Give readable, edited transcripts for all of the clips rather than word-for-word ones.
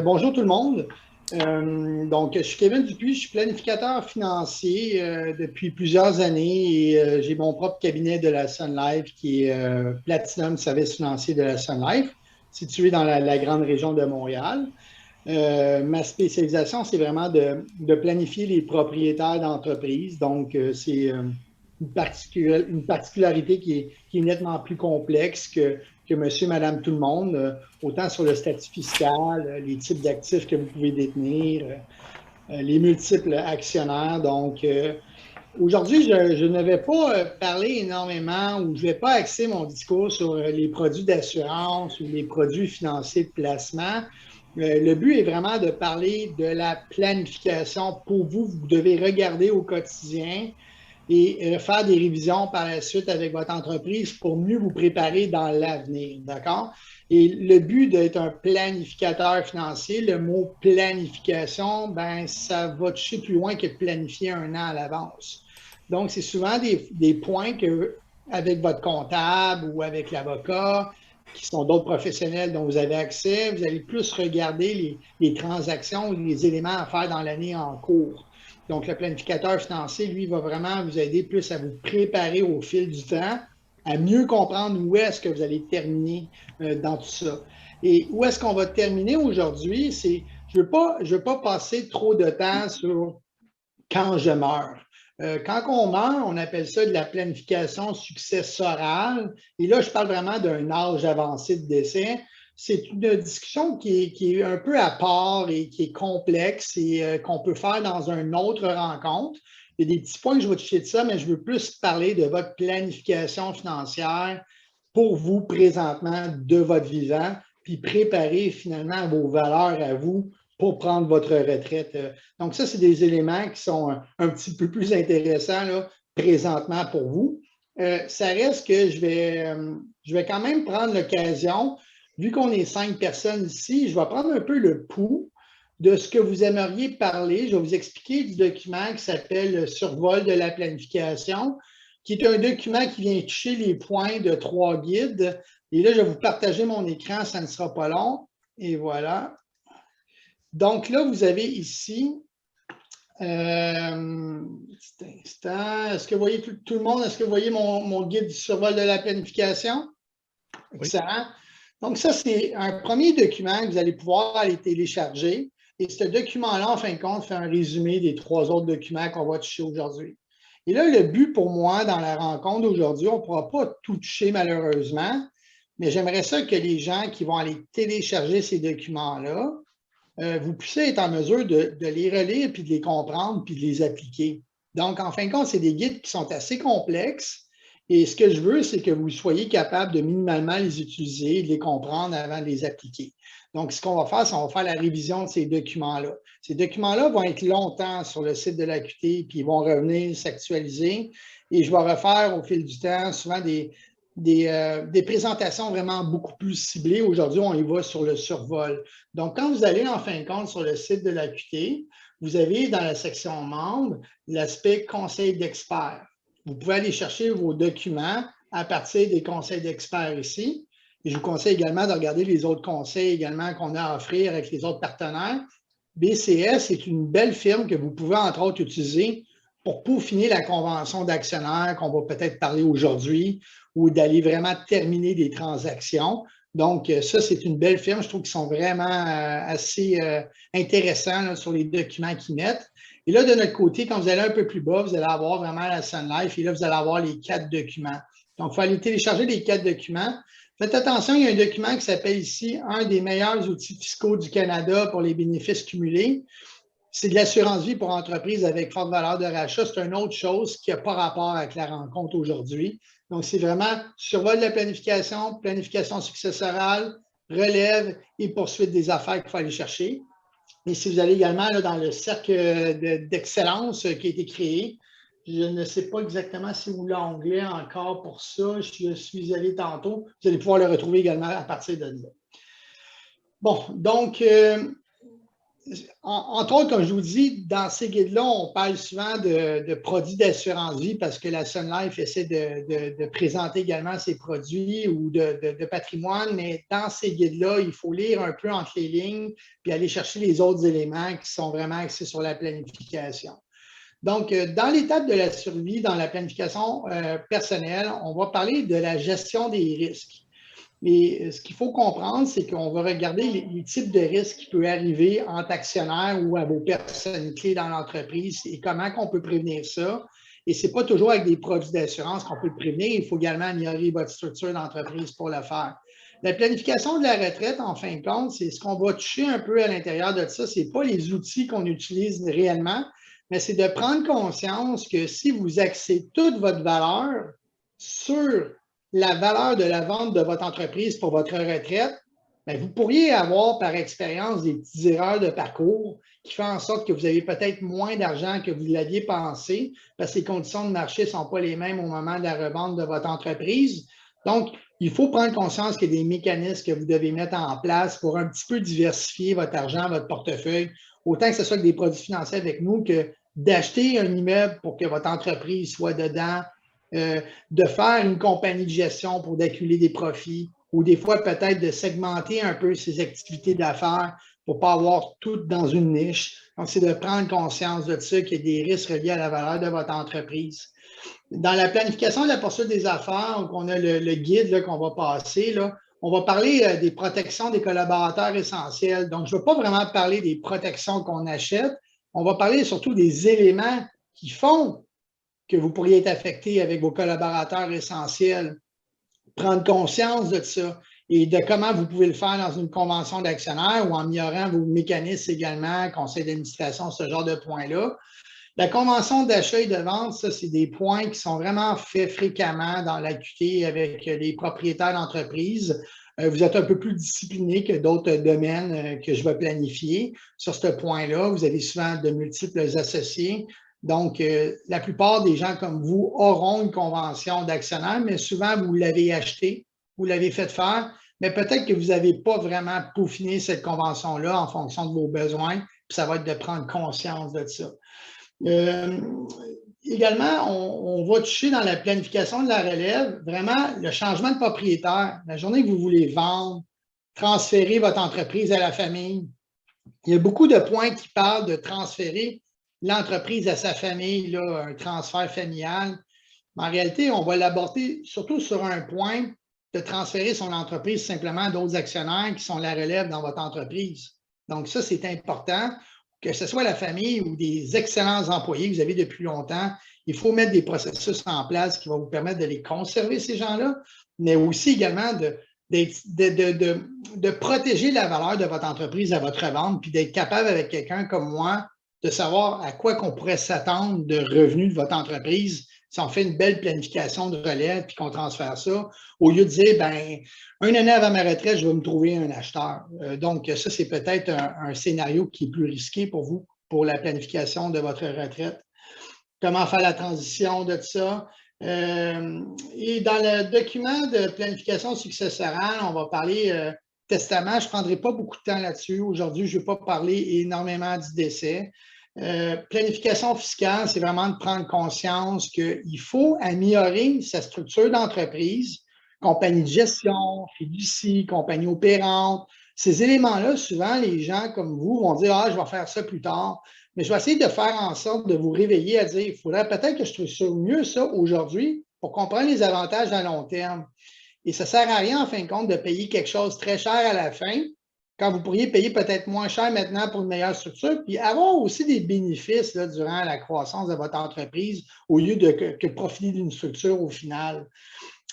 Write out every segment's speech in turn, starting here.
Bonjour tout le monde. Donc, je suis Kevin Dupuis, je suis planificateur financier depuis plusieurs années et j'ai mon propre cabinet de la Sun Life qui est Platinum Service financier de la Sun Life, situé dans la grande région de Montréal. Ma spécialisation, c'est vraiment de planifier les propriétaires d'entreprises. Donc, c'est une particularité qui est nettement plus complexe que monsieur, madame, tout le monde, autant sur le statut fiscal, les types d'actifs que vous pouvez détenir, les multiples actionnaires. Donc, aujourd'hui, je ne vais pas parler énormément ou je ne vais pas axer mon discours sur les produits d'assurance ou les produits financiers de placement. Le but est vraiment de parler de la planification pour vous. Vous devez regarder au quotidien et faire des révisions par la suite avec votre entreprise pour mieux vous préparer dans l'avenir. D'accord? Et le but d'être un planificateur financier, le mot planification, ben, ça va toucher plus loin que de planifier un an à l'avance. Donc, c'est souvent des points que, avec votre comptable ou avec l'avocat, qui sont d'autres professionnels dont vous avez accès, vous allez plus regarder les transactions ou les éléments à faire dans l'année en cours. Donc, le planificateur financier, lui, va vraiment vous aider plus à vous préparer au fil du temps, à mieux comprendre où est-ce que vous allez terminer dans tout ça. Et où est-ce qu'on va terminer aujourd'hui? Je ne veux pas passer trop de temps sur quand je meurs. Quand on meurt, on appelle ça de la planification successorale. Et là, je parle vraiment d'un âge avancé de décès. C'est une discussion qui est un peu à part et qui est complexe et qu'on peut faire dans une autre rencontre. Il y a des petits points que je vais toucher de ça, mais je veux plus parler de votre planification financière pour vous présentement de votre vivant, puis préparer finalement vos valeurs à vous pour prendre votre retraite. Donc, ça, c'est des éléments qui sont un petit peu plus intéressants là, présentement pour vous. Ça reste que je vais quand même prendre l'occasion, vu qu'on est 5 personnes ici, je vais prendre un peu le pouls de ce que vous aimeriez parler. Je vais vous expliquer du document qui s'appelle le survol de la planification, qui est un document qui vient toucher les points de 3 guides. Et là, je vais vous partager mon écran, ça ne sera pas long. Et voilà. Donc là, vous avez ici, petit instant, est-ce que vous voyez tout le monde, est-ce que vous voyez mon guide du survol de la planification? Oui. Excellent. Donc ça, c'est un premier document que vous allez pouvoir aller télécharger. Et ce document-là, en fin de compte, fait un résumé des 3 autres documents qu'on va toucher aujourd'hui. Et là, le but pour moi dans la rencontre d'aujourd'hui, on ne pourra pas tout toucher malheureusement, mais j'aimerais ça que les gens qui vont aller télécharger ces documents-là, vous puissiez être en mesure de les relire, puis de les comprendre, puis de les appliquer. Donc, en fin de compte, c'est des guides qui sont assez complexes. Et ce que je veux, c'est que vous soyez capable de minimalement les utiliser, de les comprendre avant de les appliquer. Donc, ce qu'on va faire, c'est qu'on va faire la révision de ces documents-là. Ces documents-là vont être longtemps sur le site de l'AQT, puis ils vont revenir s'actualiser. Et je vais refaire au fil du temps souvent des présentations vraiment beaucoup plus ciblées. Aujourd'hui, on y va sur le survol. Donc, quand vous allez en fin de compte sur le site de l'AQT, vous avez dans la section membres l'aspect conseil d'experts. Vous pouvez aller chercher vos documents à partir des conseils d'experts ici. Et je vous conseille également de regarder les autres conseils également qu'on a à offrir avec les autres partenaires. BCS est une belle firme que vous pouvez entre autres utiliser pour peaufiner la convention d'actionnaires qu'on va peut-être parler aujourd'hui ou d'aller vraiment terminer des transactions. Donc, ça, c'est une belle firme. Je trouve qu'ils sont vraiment assez intéressants là, sur les documents qu'ils mettent. Et là, de notre côté, quand vous allez un peu plus bas, vous allez avoir vraiment la Sun Life et là, vous allez avoir les 4 documents. Donc, il faut aller télécharger les 4 documents. Faites attention, il y a un document qui s'appelle ici « Un des meilleurs outils fiscaux du Canada pour les bénéfices cumulés ». C'est de l'assurance vie pour entreprises avec forte valeur de rachat. C'est une autre chose qui n'a pas rapport avec la rencontre aujourd'hui. Donc, c'est vraiment survol de la planification, planification successorale, relève et poursuite des affaires qu'il faut aller chercher. Et si vous allez également là, dans le cercle d'excellence qui a été créé, je ne sais pas exactement si vous l'onglet encore pour ça. Je suis allé tantôt. Vous allez pouvoir le retrouver également à partir de là. Bon, donc, entre autres, comme je vous dis, dans ces guides-là, on parle souvent de produits d'assurance vie parce que la Sun Life essaie de présenter également ses produits ou de patrimoine, mais dans ces guides-là, il faut lire un peu entre les lignes puis aller chercher les autres éléments qui sont vraiment axés sur la planification. Donc, dans l'étape de la survie, dans la planification personnelle, on va parler de la gestion des risques. Mais ce qu'il faut comprendre, c'est qu'on va regarder les types de risques qui peuvent arriver entre actionnaires ou à vos personnes clés dans l'entreprise et comment on peut prévenir ça. Et ce n'est pas toujours avec des produits d'assurance qu'on peut le prévenir. Il faut également améliorer votre structure d'entreprise pour le faire. La planification de la retraite, en fin de compte, c'est ce qu'on va toucher un peu à l'intérieur de ça. Ce n'est pas les outils qu'on utilise réellement, mais c'est de prendre conscience que si vous axez toute votre valeur sur la valeur de la vente de votre entreprise pour votre retraite, bien, vous pourriez avoir par expérience des petites erreurs de parcours qui font en sorte que vous avez peut-être moins d'argent que vous l'aviez pensé parce que les conditions de marché ne sont pas les mêmes au moment de la revente de votre entreprise. Donc, il faut prendre conscience qu'il y a des mécanismes que vous devez mettre en place pour un petit peu diversifier votre argent, votre portefeuille, autant que ce soit avec des produits financiers avec nous que d'acheter un immeuble pour que votre entreprise soit dedans, de faire une compagnie de gestion pour d'accumuler des profits ou des fois peut-être de segmenter un peu ses activités d'affaires pour ne pas avoir tout dans une niche. Donc, c'est de prendre conscience de ça, qu'il y a des risques reliés à la valeur de votre entreprise. Dans la planification de la poursuite des affaires, on a le guide qu'on va passer, là, on va parler des protections des collaborateurs essentiels. Donc, je ne veux pas vraiment parler des protections qu'on achète. On va parler surtout des éléments qui font que vous pourriez être affecté avec vos collaborateurs essentiels. Prendre conscience de ça et de comment vous pouvez le faire dans une convention d'actionnaires ou en améliorant vos mécanismes également, conseil d'administration, ce genre de points-là. La convention d'achat et de vente, ça, c'est des points qui sont vraiment faits fréquemment dans l'AQT avec les propriétaires d'entreprise. Vous êtes un peu plus discipliné que d'autres domaines que je vais planifier. Sur ce point-là, vous avez souvent de multiples associés. Donc, la plupart des gens comme vous auront une convention d'actionnaire, mais souvent, vous l'avez acheté, vous l'avez fait faire, mais peut-être que vous n'avez pas vraiment peaufiné cette convention-là en fonction de vos besoins, puis ça va être de prendre conscience de ça. Également, on va toucher dans la planification de la relève, vraiment le changement de propriétaire. La journée que vous voulez vendre, transférer votre entreprise à la famille. Il y a beaucoup de points qui parlent de transférer l'entreprise à sa famille, là, un transfert familial. Mais en réalité, on va l'aborder surtout sur un point de transférer son entreprise simplement à d'autres actionnaires qui sont la relève dans votre entreprise. Donc ça, c'est important. Que ce soit la famille ou des excellents employés que vous avez depuis longtemps, il faut mettre des processus en place qui vont vous permettre de les conserver, ces gens-là, mais aussi également de protéger la valeur de votre entreprise à votre vente, puis d'être capable avec quelqu'un comme moi de savoir à quoi qu'on pourrait s'attendre de revenus de votre entreprise si on fait une belle planification de relève puis qu'on transfère ça, au lieu de dire, ben, une année avant ma retraite, je vais me trouver un acheteur. Donc, ça, c'est peut-être un scénario qui est plus risqué pour vous, pour la planification de votre retraite. Comment faire la transition de ça? Et dans le document de planification successorale, on va parler testament. Je ne prendrai pas beaucoup de temps là-dessus. Aujourd'hui, je ne vais pas parler énormément du décès. Planification fiscale, c'est vraiment de prendre conscience qu'il faut améliorer sa structure d'entreprise, compagnie de gestion, fiducie, compagnie opérante. Ces éléments-là, souvent, les gens comme vous vont dire « Ah, je vais faire ça plus tard ». Mais je vais essayer de faire en sorte de vous réveiller à dire « Il faudrait peut-être que je trouve mieux ça aujourd'hui pour comprendre les avantages à long terme ». Et ça ne sert à rien, en fin de compte, de payer quelque chose très cher à la fin, quand vous pourriez payer peut-être moins cher maintenant pour une meilleure structure, puis avoir aussi des bénéfices là, durant la croissance de votre entreprise au lieu que profiter d'une structure au final.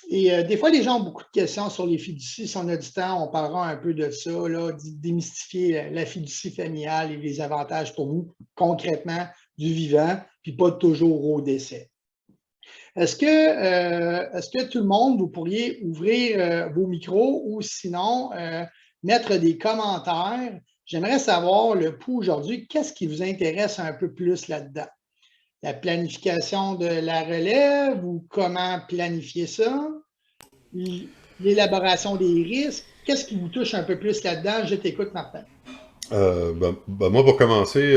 Et des fois, les gens ont beaucoup de questions sur les fiducies. Si on a du temps, on parlera un peu de ça, là, démystifier la fiducie familiale et les avantages pour vous, concrètement, du vivant, puis pas toujours au décès. Est-ce que tout le monde, vous pourriez ouvrir vos micros ou sinon mettre des commentaires? J'aimerais savoir le pouls aujourd'hui, qu'est-ce qui vous intéresse un peu plus là-dedans? La planification de la relève ou comment planifier ça? L'élaboration des risques? Qu'est-ce qui vous touche un peu plus là-dedans? Je t'écoute, Martin. Moi, pour commencer,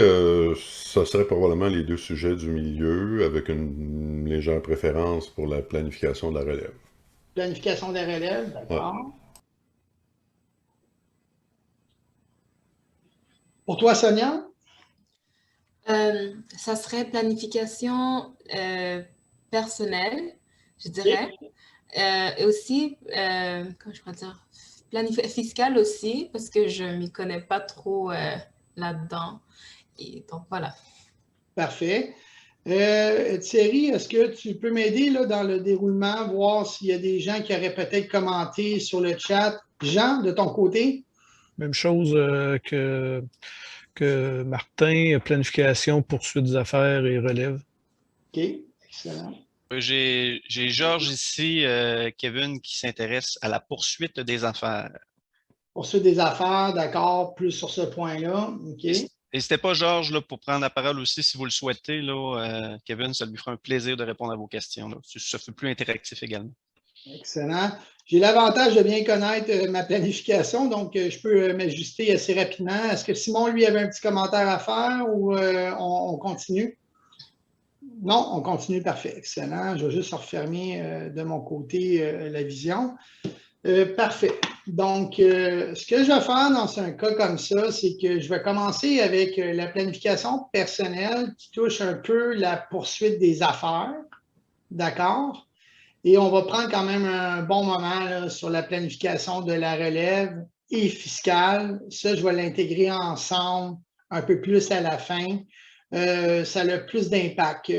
ça serait probablement les deux sujets du milieu, avec une légère préférence pour la planification de la relève. Planification des relèves, Ouais. d'accord. Pour toi, Sonia? Ça serait planification personnelle, je dirais. OK. Et aussi, comment je pourrais dire, fiscale aussi, parce que je ne m'y connais pas trop là-dedans. Et donc, voilà. Parfait. Thierry, est-ce que tu peux m'aider là, dans le déroulement, voir s'il y a des gens qui auraient peut-être commenté sur le chat? Jean, de ton côté? Même chose que Martin, planification, poursuite des affaires et relève. OK, excellent. J'ai Georges ici, Kevin, qui s'intéresse à la poursuite des affaires. Poursuite des affaires, d'accord, plus sur ce point-là. OK. N'hésitez pas, Georges, là, pour prendre la parole aussi si vous le souhaitez. Là, Kevin, ça lui fera un plaisir de répondre à vos questions. Là. Ça fait plus interactif également. Excellent. J'ai l'avantage de bien connaître ma planification, donc je peux m'ajuster assez rapidement. Est-ce que Simon, lui, avait un petit commentaire à faire ou on continue? Non, on continue, parfait, excellent. Je vais juste refermer de mon côté la vision. Parfait. Donc, ce que je vais faire dans un cas comme ça, c'est que je vais commencer avec la planification personnelle qui touche un peu la poursuite des affaires. D'accord? Et on va prendre quand même un bon moment là, sur la planification de la relève et fiscale. Ça, je vais l'intégrer ensemble un peu plus à la fin. Ça a plus d'impact.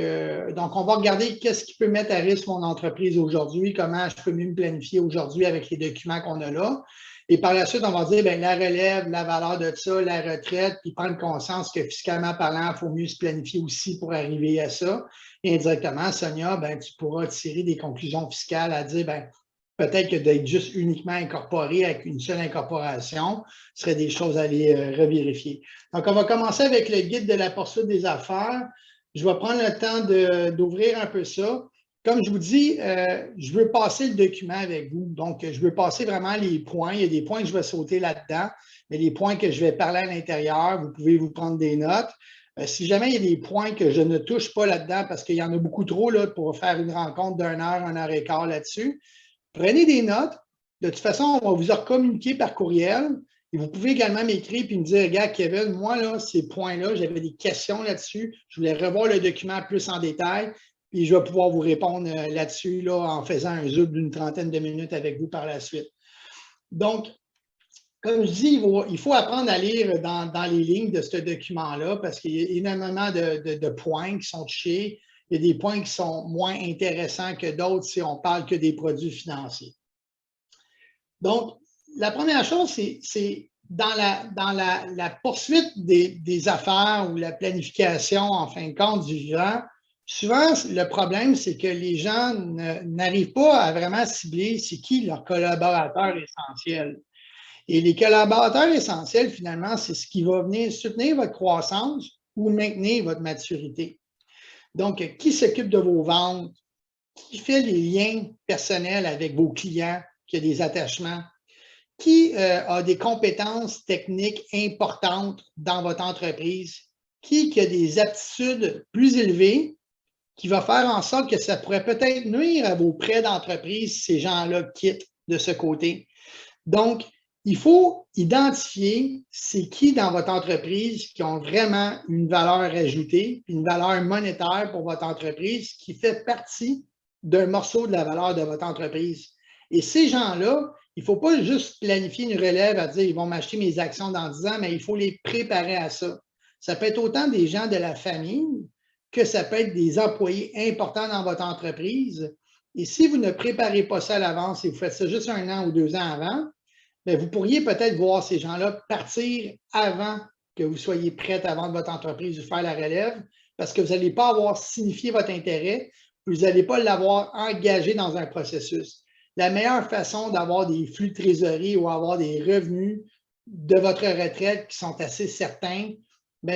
Donc, on va regarder qu'est-ce qui peut mettre à risque mon entreprise aujourd'hui, comment je peux mieux me planifier aujourd'hui avec les documents qu'on a là. Et par la suite, on va dire bien, la relève, la valeur de ça, la retraite, puis prendre conscience que fiscalement parlant, il faut mieux se planifier aussi pour arriver à ça. Et indirectement, Sonia, ben, tu pourras tirer des conclusions fiscales à dire ben, peut-être que d'être juste uniquement incorporé avec une seule incorporation serait des choses à aller revérifier. Donc, on va commencer avec le guide de la poursuite des affaires. Je vais prendre le temps d'ouvrir un peu ça. Comme je vous dis, je veux passer le document avec vous. Donc, je veux passer vraiment les points. Il y a des points que je vais sauter là-dedans, mais les points que je vais parler à l'intérieur, vous pouvez vous prendre des notes. Si jamais il y a des points que je ne touche pas là-dedans, parce qu'il y en a beaucoup trop là, pour faire une rencontre d'une heure et quart là-dessus, prenez des notes. De toute façon, on va vous recommuniquer par courriel. Et vous pouvez également m'écrire et me dire, regarde, Kevin, moi, là, ces points-là, j'avais des questions là-dessus. Je voulais revoir le document plus en détail. Puis je vais pouvoir vous répondre là-dessus là, en faisant un zoom d'une trentaine de minutes avec vous par la suite. Donc, comme je dis, il faut apprendre à lire dans les lignes de ce document-là parce qu'il y a énormément de points qui sont touchés. Il y a des points qui sont moins intéressants que d'autres si on parle que des produits financiers. Donc, la première chose, c'est dans la poursuite des affaires ou la planification, en fin de compte, du vivant. Souvent, le problème, c'est que les gens n'arrivent pas à vraiment cibler c'est qui leur collaborateur essentiel. Et les collaborateurs essentiels, finalement, c'est ce qui va venir soutenir votre croissance ou maintenir votre maturité. Donc, qui s'occupe de vos ventes? Qui fait les liens personnels avec vos clients, qui a des attachements? Qui a des compétences techniques importantes dans votre entreprise? Qui a des aptitudes plus élevées qui va faire en sorte que ça pourrait peut-être nuire à vos prêts d'entreprise si ces gens-là quittent de ce côté? Donc, il faut identifier c'est qui dans votre entreprise qui ont vraiment une valeur ajoutée, une valeur monétaire pour votre entreprise qui fait partie d'un morceau de la valeur de votre entreprise. Et ces gens-là, il ne faut pas juste planifier une relève à dire ils vont m'acheter mes actions dans 10 ans, mais il faut les préparer à ça. Ça peut être autant des gens de la famille que ça peut être des employés importants dans votre entreprise. Et si vous ne préparez pas ça à l'avance et vous faites ça juste 1 an ou 2 ans avant, bien, vous pourriez peut-être voir ces gens-là partir avant que vous soyez prête à vendre votre entreprise ou faire la relève parce que vous n'allez pas avoir signifié votre intérêt, vous n'allez pas l'avoir engagé dans un processus. La meilleure façon d'avoir des flux de trésorerie ou avoir des revenus de votre retraite qui sont assez certains,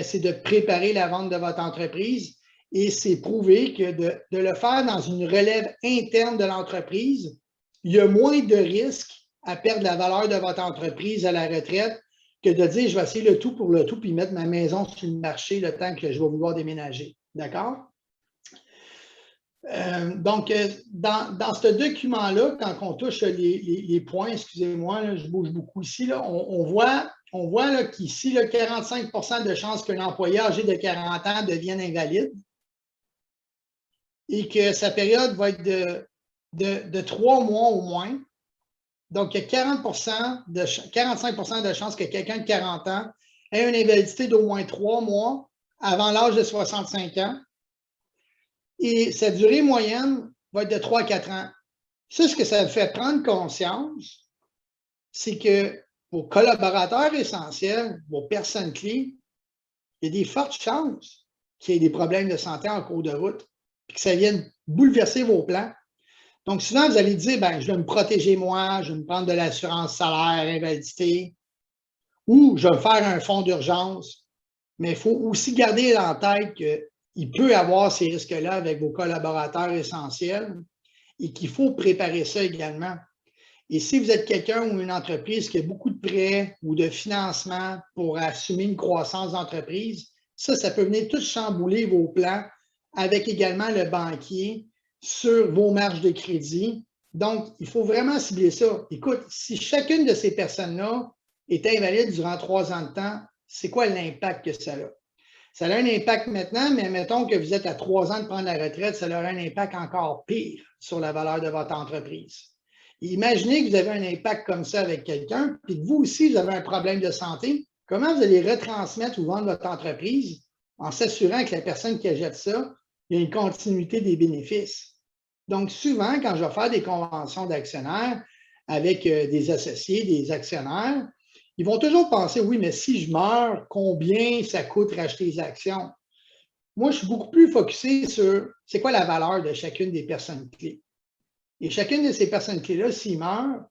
c'est de préparer la vente de votre entreprise et c'est prouvé que de le faire dans une relève interne de l'entreprise, il y a moins de risques à perdre la valeur de votre entreprise à la retraite que de dire je vais essayer le tout pour le tout puis mettre ma maison sur le marché le temps que je vais vouloir déménager. D'accord? Donc, dans ce document-là, quand on touche les points, excusez-moi, je bouge beaucoup ici, là, on voit qu'ici, 45% de chances que l'employé âgé de 40 ans devienne invalide et que sa période va être de 3 mois au moins. Donc, il y a 45% de chances que quelqu'un de 40 ans ait une invalidité d'au moins 3 mois avant l'âge de 65 ans. Et sa durée moyenne va être de 3 à 4 ans. Ça, ce que ça fait prendre conscience, c'est que vos collaborateurs essentiels, vos personnes clés, il y a des fortes chances qu'il y ait des problèmes de santé en cours de route et que ça vienne bouleverser vos plans. Donc, souvent, vous allez dire, ben, je vais me protéger moi, je vais me prendre de l'assurance salaire, invalidité, ou je vais me faire un fonds d'urgence. Mais il faut aussi garder en tête qu'il peut y avoir ces risques-là avec vos collaborateurs essentiels et qu'il faut préparer ça également. Et si vous êtes quelqu'un ou une entreprise qui a beaucoup de prêts ou de financement pour assumer une croissance d'entreprise, ça peut venir tout chambouler vos plans avec également le banquier sur vos marges de crédit. Donc, il faut vraiment cibler ça. Écoute, si chacune de ces personnes-là est invalide durant 3 ans de temps, c'est quoi l'impact que ça a? Ça a un impact maintenant, mais mettons que vous êtes à 3 ans de prendre la retraite, ça aura un impact encore pire sur la valeur de votre entreprise. Imaginez que vous avez un impact comme ça avec quelqu'un, puis que vous aussi, vous avez un problème de santé. Comment vous allez retransmettre ou vendre votre entreprise en s'assurant que la personne qui achète ça, il y a une continuité des bénéfices? Donc, souvent, quand je vais faire des conventions d'actionnaires avec des associés, des actionnaires, ils vont toujours penser, oui, mais si je meurs, combien ça coûte racheter les actions? Moi, je suis beaucoup plus focusé sur c'est quoi la valeur de chacune des personnes clés. Et chacune de ces personnes clés-là, s'ils meurent,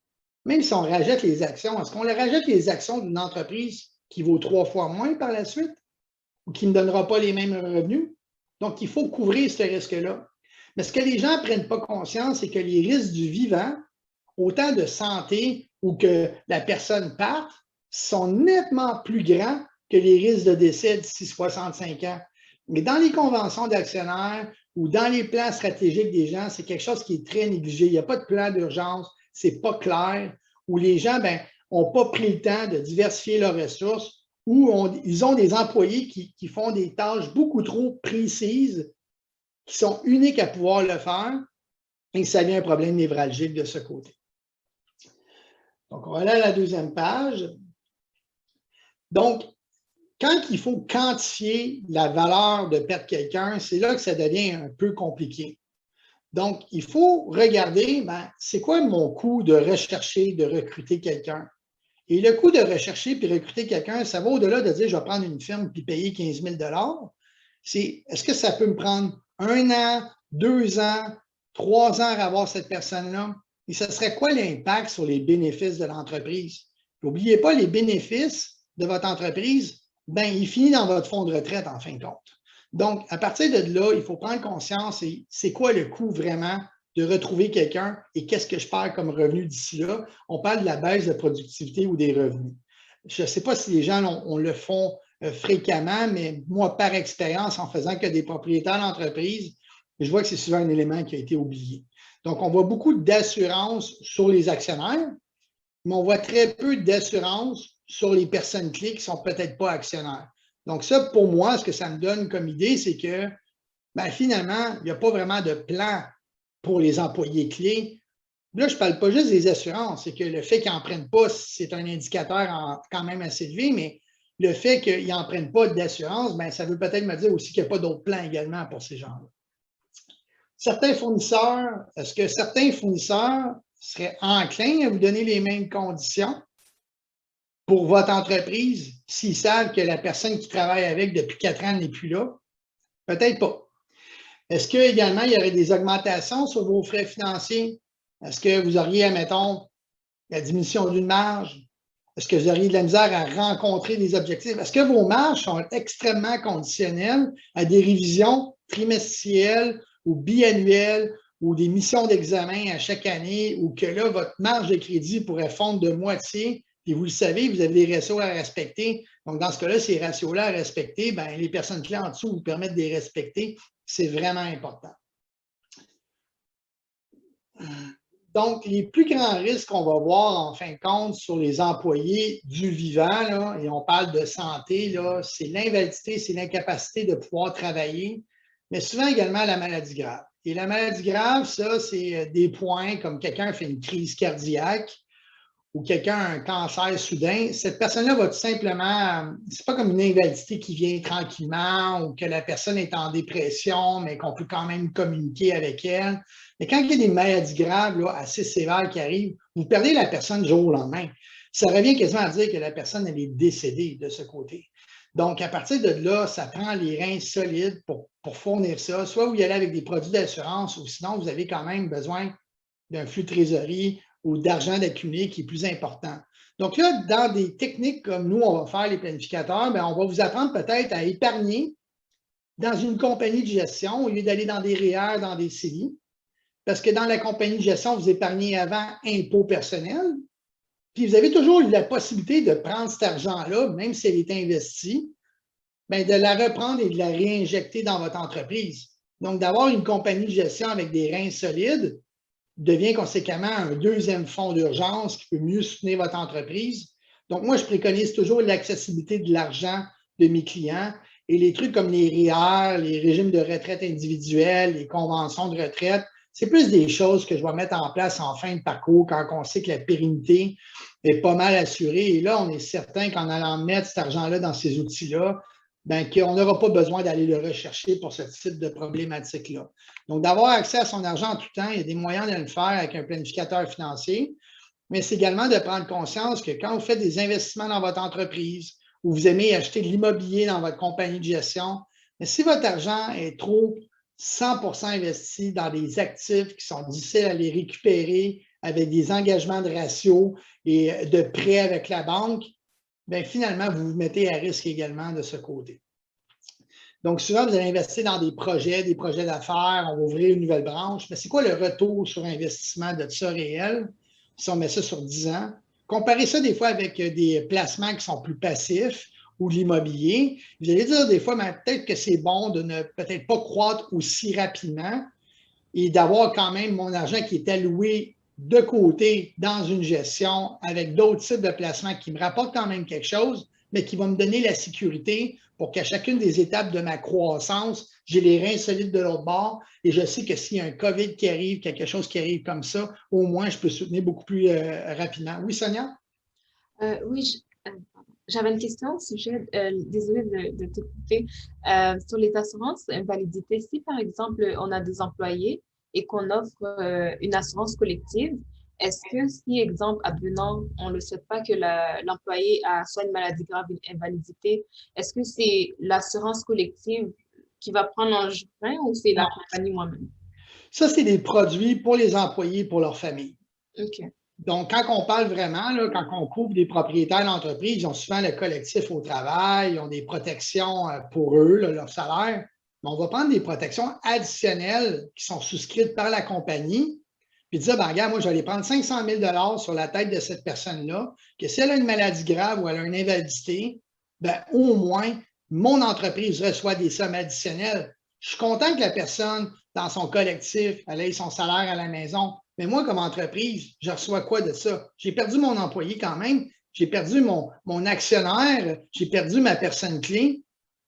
même si on rachète les actions, est-ce qu'on leur rachète les actions d'une entreprise qui vaut 3 fois moins par la suite ou qui ne donnera pas les mêmes revenus? Donc, il faut couvrir ce risque-là. Mais ce que les gens ne prennent pas conscience, c'est que les risques du vivant, autant de santé ou que la personne parte, sont nettement plus grands que les risques de décès d'ici 65 ans. Mais dans les conventions d'actionnaires ou dans les plans stratégiques des gens, c'est quelque chose qui est très négligé. Il n'y a pas de plan d'urgence, ce n'est pas clair, où les gens n'ont pas pris le temps de diversifier leurs ressources, ou ils ont des employés qui font des tâches beaucoup trop précises, qui sont uniques à pouvoir le faire, et ça devient un problème névralgique de ce côté. Donc, on va aller à la deuxième page. Donc, quand il faut quantifier la valeur de perdre quelqu'un, c'est là que ça devient un peu compliqué. Donc, il faut regarder, c'est quoi mon coût de rechercher, de recruter quelqu'un? Et le coût de rechercher puis recruter quelqu'un, ça va au-delà de dire je vais prendre une firme puis payer 15 000 $. C'est est-ce que ça peut me prendre 1 an, 2 ans, 3 ans à avoir cette personne-là? Et ce serait quoi l'impact sur les bénéfices de l'entreprise? N'oubliez pas, les bénéfices de votre entreprise, il finit dans votre fonds de retraite en fin de compte. Donc, à partir de là, il faut prendre conscience et c'est quoi le coût vraiment de retrouver quelqu'un et qu'est-ce que je perds comme revenu d'ici là. On parle de la baisse de productivité ou des revenus. Je ne sais pas si les gens on le font fréquemment, mais moi, par expérience, en faisant que des propriétaires d'entreprise, je vois que c'est souvent un élément qui a été oublié. Donc, on voit beaucoup d'assurance sur les actionnaires, mais on voit très peu d'assurance sur les personnes clés qui ne sont peut-être pas actionnaires. Donc, ça, pour moi, ce que ça me donne comme idée, c'est que finalement, il n'y a pas vraiment de plan pour les employés clés. Là, je ne parle pas juste des assurances, c'est que le fait qu'ils n'en prennent pas, c'est un indicateur quand même assez élevé, mais le fait qu'ils n'en prennent pas d'assurance, ça veut peut-être me dire aussi qu'il n'y a pas d'autres plans également pour ces gens-là. Certains fournisseurs, est-ce que certains fournisseurs seraient enclins à vous donner les mêmes conditions pour votre entreprise s'ils savent que la personne qui travaille avec depuis 4 ans n'est plus là? Peut-être pas. Est-ce qu'également, il y aurait des augmentations sur vos frais financiers? Est-ce que vous auriez, admettons, la diminution d'une marge? Est-ce que vous auriez de la misère à rencontrer des objectifs? Est-ce que vos marges sont extrêmement conditionnelles à des révisions trimestrielles ou biannuelles ou des missions d'examen à chaque année ou que là, votre marge de crédit pourrait fondre de moitié puis vous le savez, vous avez des ratios à respecter. Donc, dans ce cas-là, ces ratios-là à respecter, bien, les personnes clés en dessous vous permettent de les respecter. C'est vraiment important. Donc, les plus grands risques qu'on va voir en fin de compte sur les employés du vivant, là, et on parle de santé, c'est l'invalidité, c'est l'incapacité de pouvoir travailler, mais souvent également la maladie grave. Et la maladie grave, ça, c'est des points comme quelqu'un fait une crise cardiaque ou quelqu'un a un cancer soudain. Cette personne-là va tout simplement, c'est pas comme une invalidité qui vient tranquillement ou que la personne est en dépression, mais qu'on peut quand même communiquer avec elle. Mais quand il y a des maladies graves là, assez sévères qui arrivent, vous perdez la personne du jour au lendemain. Ça revient quasiment à dire que la personne, elle est décédée de ce côté. Donc, à partir de là, ça prend les reins solides pour fournir ça. Soit vous y allez avec des produits d'assurance ou sinon, vous avez quand même besoin d'un flux de trésorerie ou d'argent d'accumuler qui est plus important. Donc là, dans des techniques comme nous, on va faire les planificateurs, bien, on va vous apprendre peut-être à épargner dans une compagnie de gestion au lieu d'aller dans des REER, dans des CELI. Parce que dans la compagnie de gestion, vous épargnez avant impôt personnel. Puis vous avez toujours la possibilité de prendre cet argent-là, même si elle est investie, bien, de la reprendre et de la réinjecter dans votre entreprise. Donc, d'avoir une compagnie de gestion avec des reins solides devient conséquemment un deuxième fonds d'urgence qui peut mieux soutenir votre entreprise. Donc, moi, je préconise toujours l'accessibilité de l'argent de mes clients et les trucs comme les REER, les régimes de retraite individuels, les conventions de retraite, c'est plus des choses que je vais mettre en place en fin de parcours quand on sait que la pérennité est pas mal assurée. Et là, on est certain qu'en allant mettre cet argent-là dans ces outils-là, bien, qu'on n'aura pas besoin d'aller le rechercher pour ce type de problématique-là. Donc, d'avoir accès à son argent en tout temps, il y a des moyens de le faire avec un planificateur financier, mais c'est également de prendre conscience que quand vous faites des investissements dans votre entreprise ou vous aimez acheter de l'immobilier dans votre compagnie de gestion, mais si votre argent est trop 100% investi dans des actifs qui sont difficiles à les récupérer avec des engagements de ratio et de prêts avec la banque, bien, finalement, vous vous mettez à risque également de ce côté. Donc, souvent, vous allez investir dans des projets d'affaires, on va ouvrir une nouvelle branche, mais c'est quoi le retour sur investissement de ça réel, si on met ça sur 10 ans? Comparez ça des fois avec des placements qui sont plus passifs ou de l'immobilier. Vous allez dire des fois, peut-être que c'est bon de ne peut-être pas croître aussi rapidement et d'avoir quand même mon argent qui est alloué de côté dans une gestion avec d'autres types de placements qui me rapportent quand même quelque chose, mais qui vont me donner la sécurité pour qu'à chacune des étapes de ma croissance, j'ai les reins solides de l'autre bord et je sais que s'il y a un COVID qui arrive, quelque chose qui arrive comme ça, au moins je peux soutenir beaucoup plus rapidement. Oui, Sonia? Oui, j'avais une question au sujet, désolée de te couper, sur les assurances invalidité. Si par exemple on a des employés et qu'on offre une assurance collective, est-ce que si, exemple, advenant, on ne le souhaite pas que l'employé a soit une maladie grave, une invalidité, est-ce que c'est l'assurance collective qui va prendre en juin ou c'est la compagnie moi-même? Ça, c'est des produits pour les employés, pour leur famille. OK. Donc, quand on parle vraiment, là, quand on couvre des propriétaires d'entreprise, ils ont souvent le collectif au travail, ils ont des protections pour eux, là, leur salaire. Mais on va prendre des protections additionnelles qui sont souscrites par la compagnie, puis dire, ben, regarde, moi, je vais aller prendre 500 000 sur la tête de cette personne-là, que si elle a une maladie grave ou elle a une invalidité, ben, au moins, mon entreprise reçoit des sommes additionnelles. Je suis content que la personne, dans son collectif, elle ait son salaire à la maison. Mais moi, comme entreprise, je reçois quoi de ça? J'ai perdu mon employé quand même, j'ai perdu mon actionnaire, j'ai perdu ma personne clé.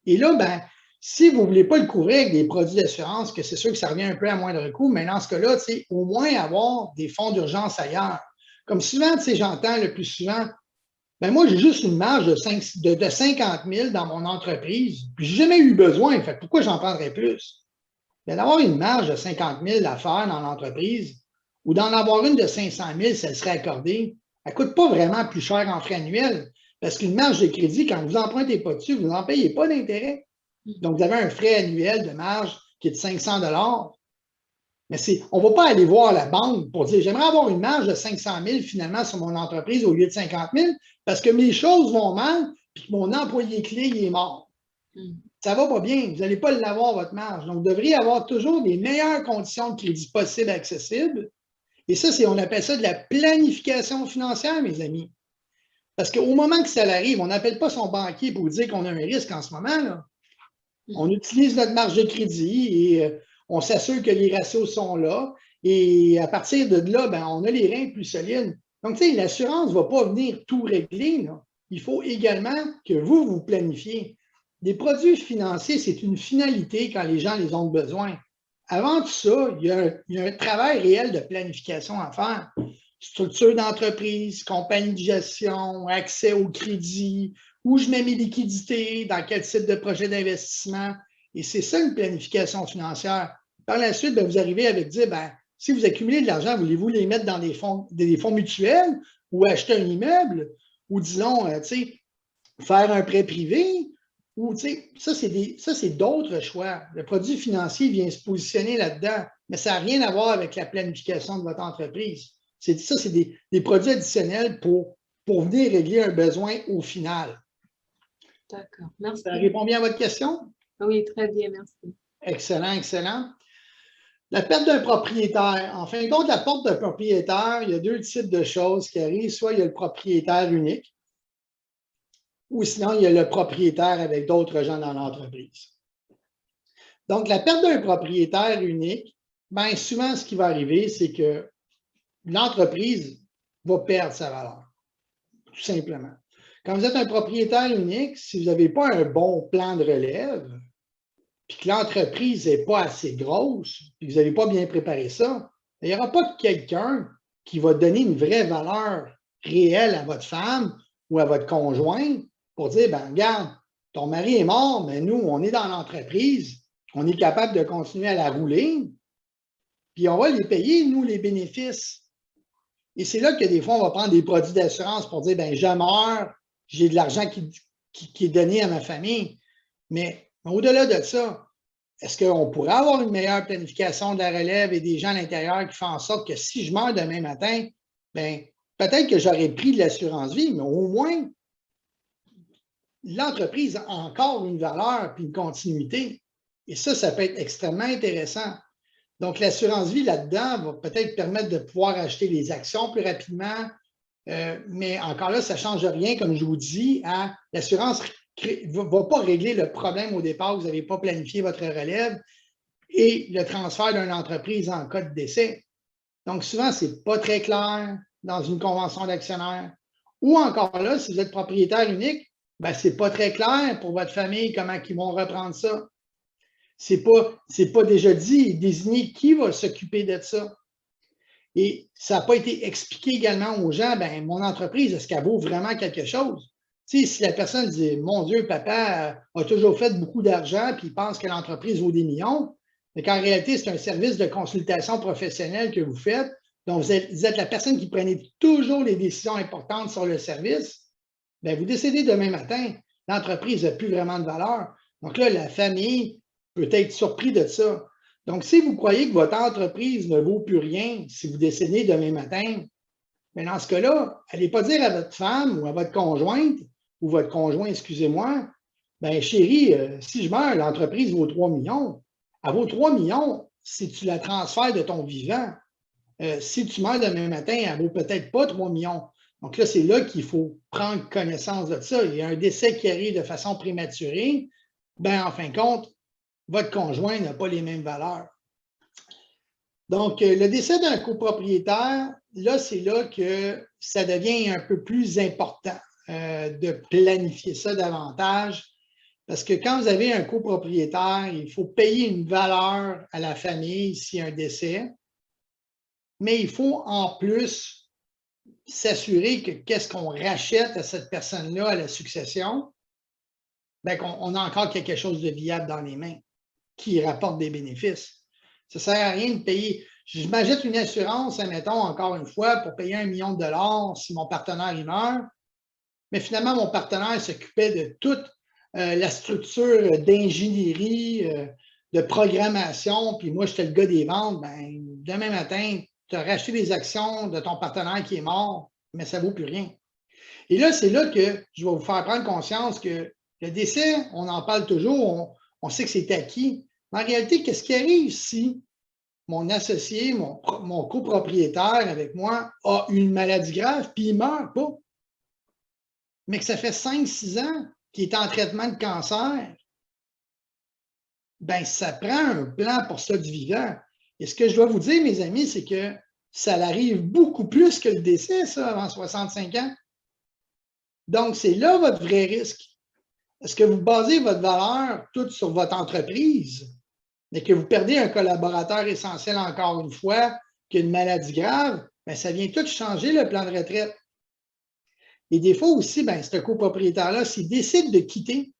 Et là, ben, si vous ne voulez pas le couvrir avec des produits d'assurance, que c'est sûr que ça revient un peu à moindre coût, mais dans ce cas-là, au moins avoir des fonds d'urgence ailleurs. Comme souvent, j'entends le plus souvent, ben moi, j'ai juste une marge de 50 000 dans mon entreprise, puis je n'ai jamais eu besoin, fait pourquoi j'en prendrais plus? Ben, d'avoir une marge de 50 000 à faire dans l'entreprise, ou d'en avoir une de 500 000, ça serait accordé. Elle ne coûte pas vraiment plus cher en frais annuels, parce qu'une marge de crédit, quand vous n'empruntez pas dessus, vous n'en payez pas d'intérêt. Donc, vous avez un frais annuel de marge qui est de 500 $. Mais on ne va pas aller voir la banque pour dire, j'aimerais avoir une marge de 500 000 finalement sur mon entreprise au lieu de 50 000 parce que mes choses vont mal et que mon employé clé il est mort. Ça ne va pas bien. Vous n'allez pas l'avoir, votre marge. Donc, vous devriez avoir toujours les meilleures conditions de crédit possibles accessibles. Et ça, on appelle ça de la planification financière, mes amis. Parce qu'au moment que ça arrive, on n'appelle pas son banquier pour dire qu'on a un risque en ce moment, là. On utilise notre marge de crédit et on s'assure que les ratios sont là. Et à partir de là, ben, on a les reins plus solides. Donc, tu sais, l'assurance ne va pas venir tout régler, là. Il faut également que vous planifiez. Les produits financiers, c'est une finalité quand les gens les ont besoin. Avant tout ça, il y a un travail réel de planification à faire. Structure d'entreprise, compagnie de gestion, accès au crédit, où je mets mes liquidités, dans quel type de projet d'investissement. Et c'est ça une planification financière. Par la suite, bien, vous arrivez avec dire, ben, si vous accumulez de l'argent, voulez-vous les mettre dans des fonds mutuels ou acheter un immeuble ou disons, tu sais, faire un prêt privé ou, tu sais, ça, c'est d'autres choix. Le produit financier vient se positionner là-dedans, mais ça n'a rien à voir avec la planification de votre entreprise. Ça, c'est des produits additionnels pour venir régler un besoin au final. D'accord, merci. Ça répond bien à votre question? Oui, très bien, merci. Excellent, excellent. La perte d'un propriétaire. En fin de compte, la perte d'un propriétaire, il y a deux types de choses qui arrivent. Soit il y a le propriétaire unique, ou sinon, il y a le propriétaire avec d'autres gens dans l'entreprise. Donc, la perte d'un propriétaire unique, bien souvent, ce qui va arriver, c'est que l'entreprise va perdre sa valeur, tout simplement. Quand vous êtes un propriétaire unique, si vous n'avez pas un bon plan de relève, puis que l'entreprise n'est pas assez grosse, puis que vous n'avez pas bien préparé ça, il n'y aura pas quelqu'un qui va donner une vraie valeur réelle à votre femme ou à votre conjoint pour dire, ben regarde, ton mari est mort, mais nous, on est dans l'entreprise, on est capable de continuer à la rouler, puis on va les payer, nous, les bénéfices. Et c'est là que des fois, on va prendre des produits d'assurance pour dire, ben je meurs, j'ai de l'argent qui est donné à ma famille. Mais au-delà de ça, est-ce qu'on pourrait avoir une meilleure planification de la relève et des gens à l'intérieur qui font en sorte que si je meurs demain matin, ben peut-être que j'aurais pris de l'assurance vie, mais au moins, l'entreprise a encore une valeur et une continuité. Et ça peut être extrêmement intéressant. Donc, l'assurance vie là-dedans va peut-être permettre de pouvoir acheter les actions plus rapidement, mais encore là, ça ne change rien, comme je vous dis. L'assurance ne va pas régler le problème au départ, vous n'avez pas planifié votre relève et le transfert d'une entreprise en cas de décès. Donc, souvent, ce n'est pas très clair dans une convention d'actionnaire. Ou encore là, si vous êtes propriétaire unique, ben, ce n'est pas très clair pour votre famille comment ils vont reprendre ça. Ce n'est pas déjà dit et désigné qui va s'occuper de ça. Et ça n'a pas été expliqué également aux gens, ben, mon entreprise, est-ce qu'elle vaut vraiment quelque chose? Tu sais, si la personne dit, mon Dieu, papa a toujours fait beaucoup d'argent puis il pense que l'entreprise vaut des millions, mais qu'en réalité, c'est un service de consultation professionnelle que vous faites, donc vous êtes la personne qui prenait toujours les décisions importantes sur le service, bien, vous décédez demain matin, l'entreprise n'a plus vraiment de valeur. Donc là, la famille peut être surpris de ça. Donc, si vous croyez que votre entreprise ne vaut plus rien si vous décédez demain matin, mais dans ce cas-là, n'allez pas dire à votre femme ou à votre conjointe, ou votre conjoint, excusez-moi, bien chérie, si je meurs, l'entreprise vaut 3 millions. Elle vaut 3 millions si tu la transfères de ton vivant. Si tu meurs demain matin, elle ne vaut peut-être pas 3 millions. Donc là, c'est là qu'il faut prendre connaissance de ça. Il y a un décès qui arrive de façon prématurée, bien, en fin de compte, votre conjoint n'a pas les mêmes valeurs. Donc, le décès d'un copropriétaire, là, c'est là que ça devient un peu plus important de planifier ça davantage. Parce que quand vous avez un copropriétaire, il faut payer une valeur à la famille s'il y a un décès. Mais il faut en plus s'assurer que qu'est-ce qu'on rachète à cette personne-là à la succession, bien qu'on a encore quelque chose de viable dans les mains qui rapporte des bénéfices. Ça ne sert à rien de payer. Je m'achète une assurance, admettons, encore une fois, pour payer 1 million de dollars si mon partenaire y meurt. Mais finalement, mon partenaire s'occupait de toute la structure d'ingénierie, de programmation, puis moi, j'étais le gars des ventes. Ben, demain matin, tu as racheté des actions de ton partenaire qui est mort, mais ça ne vaut plus rien. Et là, c'est là que je vais vous faire prendre conscience que le décès, on en parle toujours, on sait que c'est acquis. Mais en réalité, qu'est-ce qui arrive si mon associé, mon copropriétaire avec moi a une maladie grave, puis il ne meurt pas? mais que ça fait 5-6 ans qu'il est en traitement de cancer, ben ça prend un plan pour ça du vivant. Et ce que je dois vous dire, mes amis, c'est que ça arrive beaucoup plus que le décès, ça, avant 65 ans. Donc, c'est là votre vrai risque. Est-ce que vous basez votre valeur toute sur votre entreprise, mais que vous perdez un collaborateur essentiel encore une fois, qui a une maladie grave, bien, ça vient tout changer le plan de retraite. Et des fois aussi, bien, ce copropriétaire-là, s'il décide de quitter,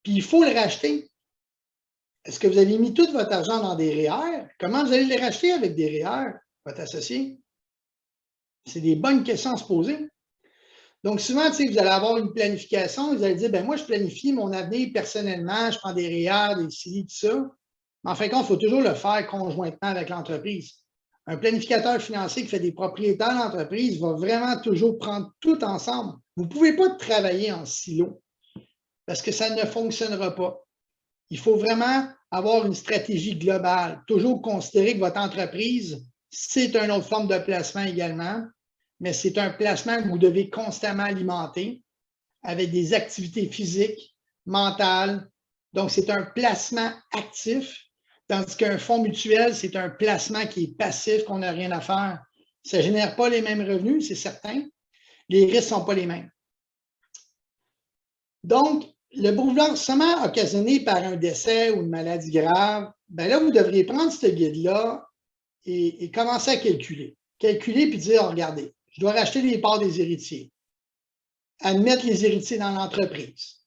puis il faut le racheter. Est-ce que vous avez mis tout votre argent dans des REER? Comment vous allez les racheter avec des REER, votre associé? C'est des bonnes questions à se poser. Donc, souvent, vous allez avoir une planification, vous allez dire, ben moi, je planifie mon avenir personnellement, je prends des REER, des CELI, tout ça. Mais en fin de compte, il faut toujours le faire conjointement avec l'entreprise. Un planificateur financier qui fait des propriétaires d'entreprise va vraiment toujours prendre tout ensemble. Vous ne pouvez pas travailler en silo parce que ça ne fonctionnera pas. Il faut vraiment avoir une stratégie globale, toujours considérer que votre entreprise, c'est une autre forme de placement également, mais c'est un placement que vous devez constamment alimenter avec des activités physiques, mentales. Donc, c'est un placement actif, tandis qu'un fonds mutuel, c'est un placement qui est passif, qu'on n'a rien à faire. Ça ne génère pas les mêmes revenus, c'est certain. Les risques ne sont pas les mêmes. Donc, le bouleversement occasionné par un décès ou une maladie grave, bien là, vous devriez prendre ce guide-là et commencer à calculer. Calculer puis dire, regardez, je dois racheter les parts des héritiers, admettre les héritiers dans l'entreprise,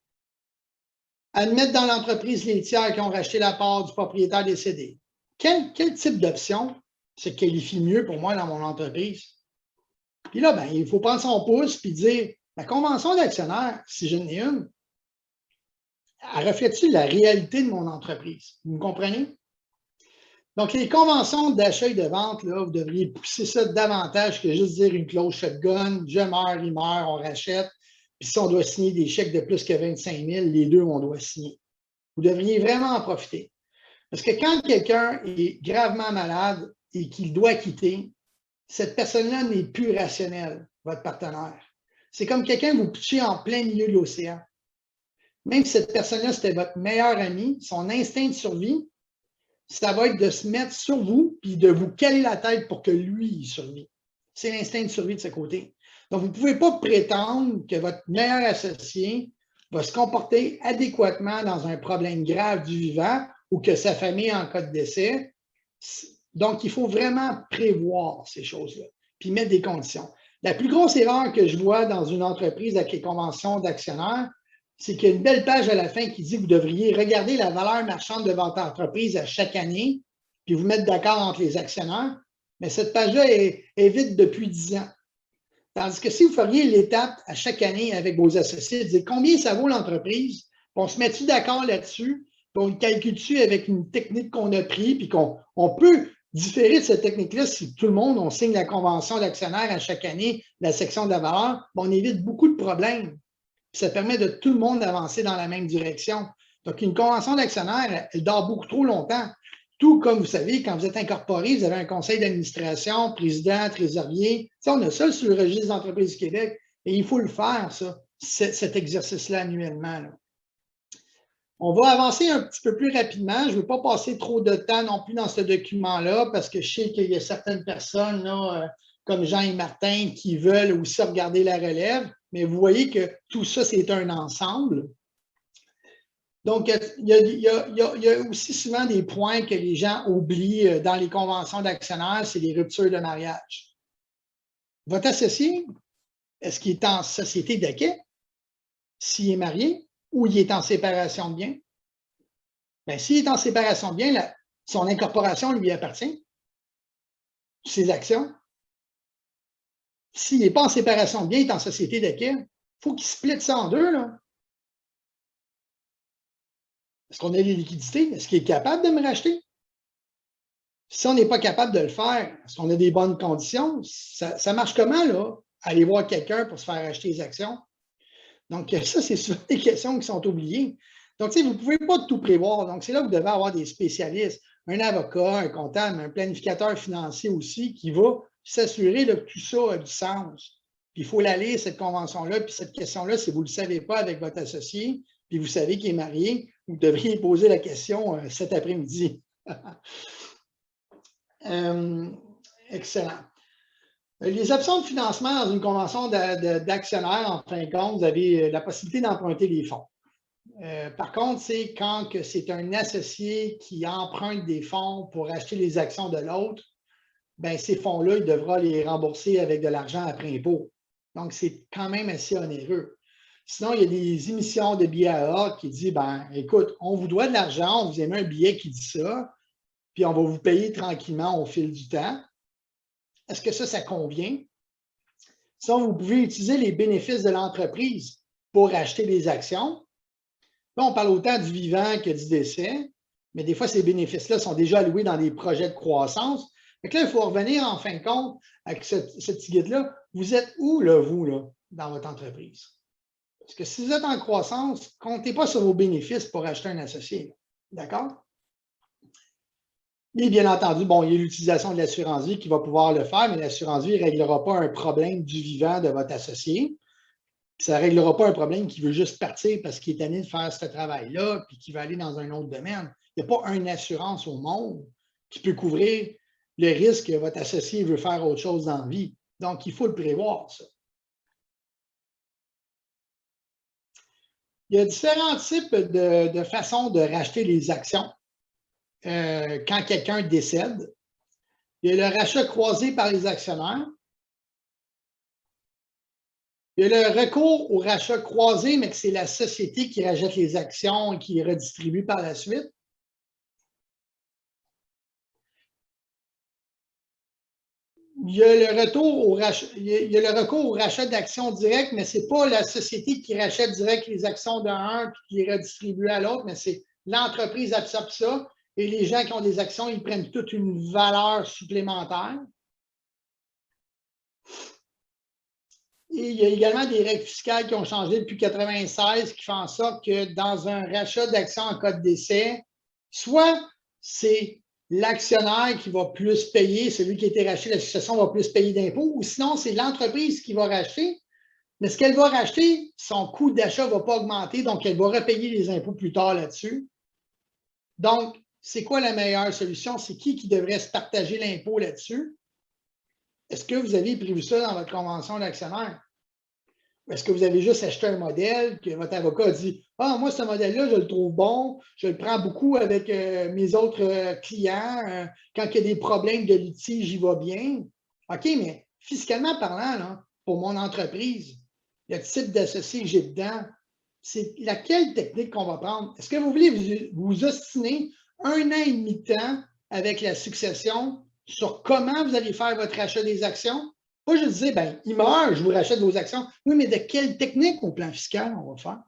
admettre dans l'entreprise les tiers qui ont racheté la part du propriétaire décédé. Quel type d'option se qualifie mieux pour moi dans mon entreprise? Puis là, ben, il faut prendre son pouce puis dire, la convention d'actionnaire, si je n'en ai une, elle reflète-tu la réalité de mon entreprise? Vous me comprenez? Donc, les conventions d'achat et de vente, là, vous devriez pousser ça davantage que juste dire une clause shotgun, je meurs, il meurt, on rachète. Puis si on doit signer des chèques de plus que 25 000, les deux, on doit signer. Vous devriez vraiment en profiter. Parce que quand quelqu'un est gravement malade et qu'il doit quitter, cette personne-là n'est plus rationnelle, votre partenaire. C'est comme quelqu'un que vous pitchez en plein milieu de l'océan. Même si cette personne-là, c'était votre meilleur ami, son instinct de survie, ça va être de se mettre sur vous puis de vous caler la tête pour que lui, il survive. C'est l'instinct de survie de ce côté. Donc, vous ne pouvez pas prétendre que votre meilleur associé va se comporter adéquatement dans un problème grave du vivant ou que sa famille en cas de décès. Donc, il faut vraiment prévoir ces choses-là puis mettre des conditions. La plus grosse erreur que je vois dans une entreprise avec les conventions d'actionnaires, c'est qu'il y a une belle page à la fin qui dit que vous devriez regarder la valeur marchande de votre entreprise à chaque année, puis vous mettre d'accord entre les actionnaires. Mais cette page-là est vide depuis 10 ans. Tandis que si vous feriez l'étape à chaque année avec vos associés, dire combien ça vaut l'entreprise, puis on se met-tu d'accord là-dessus, puis on le calcule-tu avec une technique qu'on a prise, puis qu'on peut différer de cette technique-là si tout le monde, on signe la convention d'actionnaire à chaque année, la section de la valeur, on évite beaucoup de problèmes. Ça permet de tout le monde d'avancer dans la même direction. Donc, une convention d'actionnaire, elle dort beaucoup trop longtemps. Tout comme vous savez, quand vous êtes incorporé, vous avez un conseil d'administration, président, trésorier. Ça, on a ça sur le registre d'entreprise du Québec. Et il faut le faire, ça, cet exercice-là annuellement. Là. On va avancer un petit peu plus rapidement. Je ne veux pas passer trop de temps non plus dans ce document-là parce que je sais qu'il y a certaines personnes, là, comme Jean et Martin, qui veulent aussi regarder la relève. Mais vous voyez que tout ça, c'est un ensemble. Donc, il y a aussi souvent des points que les gens oublient dans les conventions d'actionnaires, c'est les ruptures de mariage. Votre associé, est-ce qu'il est en société de quai, s'il est marié, ou il est en séparation de biens? Bien, s'il est en séparation de biens, son incorporation lui appartient, ses actions. S'il n'est pas en séparation de biens, il est en société de quai, il faut qu'il split ça en deux, là. Est-ce qu'on a les liquidités? Est-ce qu'il est capable de me racheter? Si on n'est pas capable de le faire, est-ce qu'on a des bonnes conditions? Ça marche comment, là? Aller voir quelqu'un pour se faire acheter les actions? Donc, ça, c'est souvent des questions qui sont oubliées. Donc, tu sais, vous ne pouvez pas tout prévoir. Donc, c'est là que vous devez avoir des spécialistes, un avocat, un comptable, un planificateur financier aussi qui va s'assurer que tout ça a du sens. Puis il faut la lire, cette convention-là. Puis cette question-là, si vous ne le savez pas avec votre associé, puis vous savez qu'il est marié, vous devriez poser la question cet après-midi. Excellent. Les options de financement dans une convention d'actionnaire, en fin de compte, vous avez la possibilité d'emprunter les fonds. Par contre, c'est quand c'est un associé qui emprunte des fonds pour acheter les actions de l'autre, bien, ces fonds-là, il devra les rembourser avec de l'argent après impôt. Donc, c'est quand même assez onéreux. Sinon, il y a des émissions de billets AA qui disent, ben, écoute, on vous doit de l'argent, on vous émet un billet qui dit ça, puis on va vous payer tranquillement au fil du temps. Est-ce que ça convient? Sinon, vous pouvez utiliser les bénéfices de l'entreprise pour acheter des actions. Là, on parle autant du vivant que du décès, mais des fois, ces bénéfices-là sont déjà alloués dans des projets de croissance. Donc là, il faut revenir en fin de compte avec ce petit guide-là. Vous êtes où, là, vous, là, dans votre entreprise? Parce que si vous êtes en croissance, ne comptez pas sur vos bénéfices pour acheter un associé. D'accord? Et bien entendu, bon, il y a l'utilisation de l'assurance vie qui va pouvoir le faire, mais l'assurance vie ne réglera pas un problème du vivant de votre associé. Ça ne réglera pas un problème qui veut juste partir parce qu'il est tanné de faire ce travail-là puis qui va aller dans un autre domaine. Il n'y a pas une assurance au monde qui peut couvrir le risque que votre associé veut faire autre chose dans la vie. Donc, il faut le prévoir, ça. Il y a différents types de façons de racheter les actions quand quelqu'un décède. Il y a le rachat croisé par les actionnaires. Il y a le recours au rachat croisé, mais que c'est la société qui rachète les actions et qui les redistribue par la suite. Il y a le recours au rachat d'actions directes, mais ce n'est pas la société qui rachète direct les actions d'un et qui les redistribue à l'autre, mais c'est l'entreprise absorbe ça et les gens qui ont des actions, ils prennent toute une valeur supplémentaire. Et il y a également des règles fiscales qui ont changé depuis 1996 qui font en sorte que dans un rachat d'actions en cas de décès, soit c'est l'actionnaire qui va plus payer, celui qui a été racheté, la succession va plus payer d'impôts, ou sinon c'est l'entreprise qui va racheter, mais ce qu'elle va racheter, son coût d'achat ne va pas augmenter, donc elle va repayer les impôts plus tard là-dessus. Donc, c'est quoi la meilleure solution? C'est qui devrait se partager l'impôt là-dessus? Est-ce que vous avez prévu ça dans votre convention d'actionnaire? Est-ce que vous avez juste acheté un modèle que votre avocat a dit « Ah, moi, ce modèle-là, je le trouve bon, je le prends beaucoup avec mes autres clients. Quand il y a des problèmes de litige, j'y vais bien. » OK, mais fiscalement parlant, là, pour mon entreprise, le type d'associé que j'ai dedans, c'est laquelle technique qu'on va prendre? Est-ce que vous voulez vous ostiner 1 an et demi de temps avec la succession sur comment vous allez faire votre rachat des actions? Moi, je disais, ben, il meurt, je vous rachète vos actions. Oui, mais de quelle technique au plan fiscal on va faire?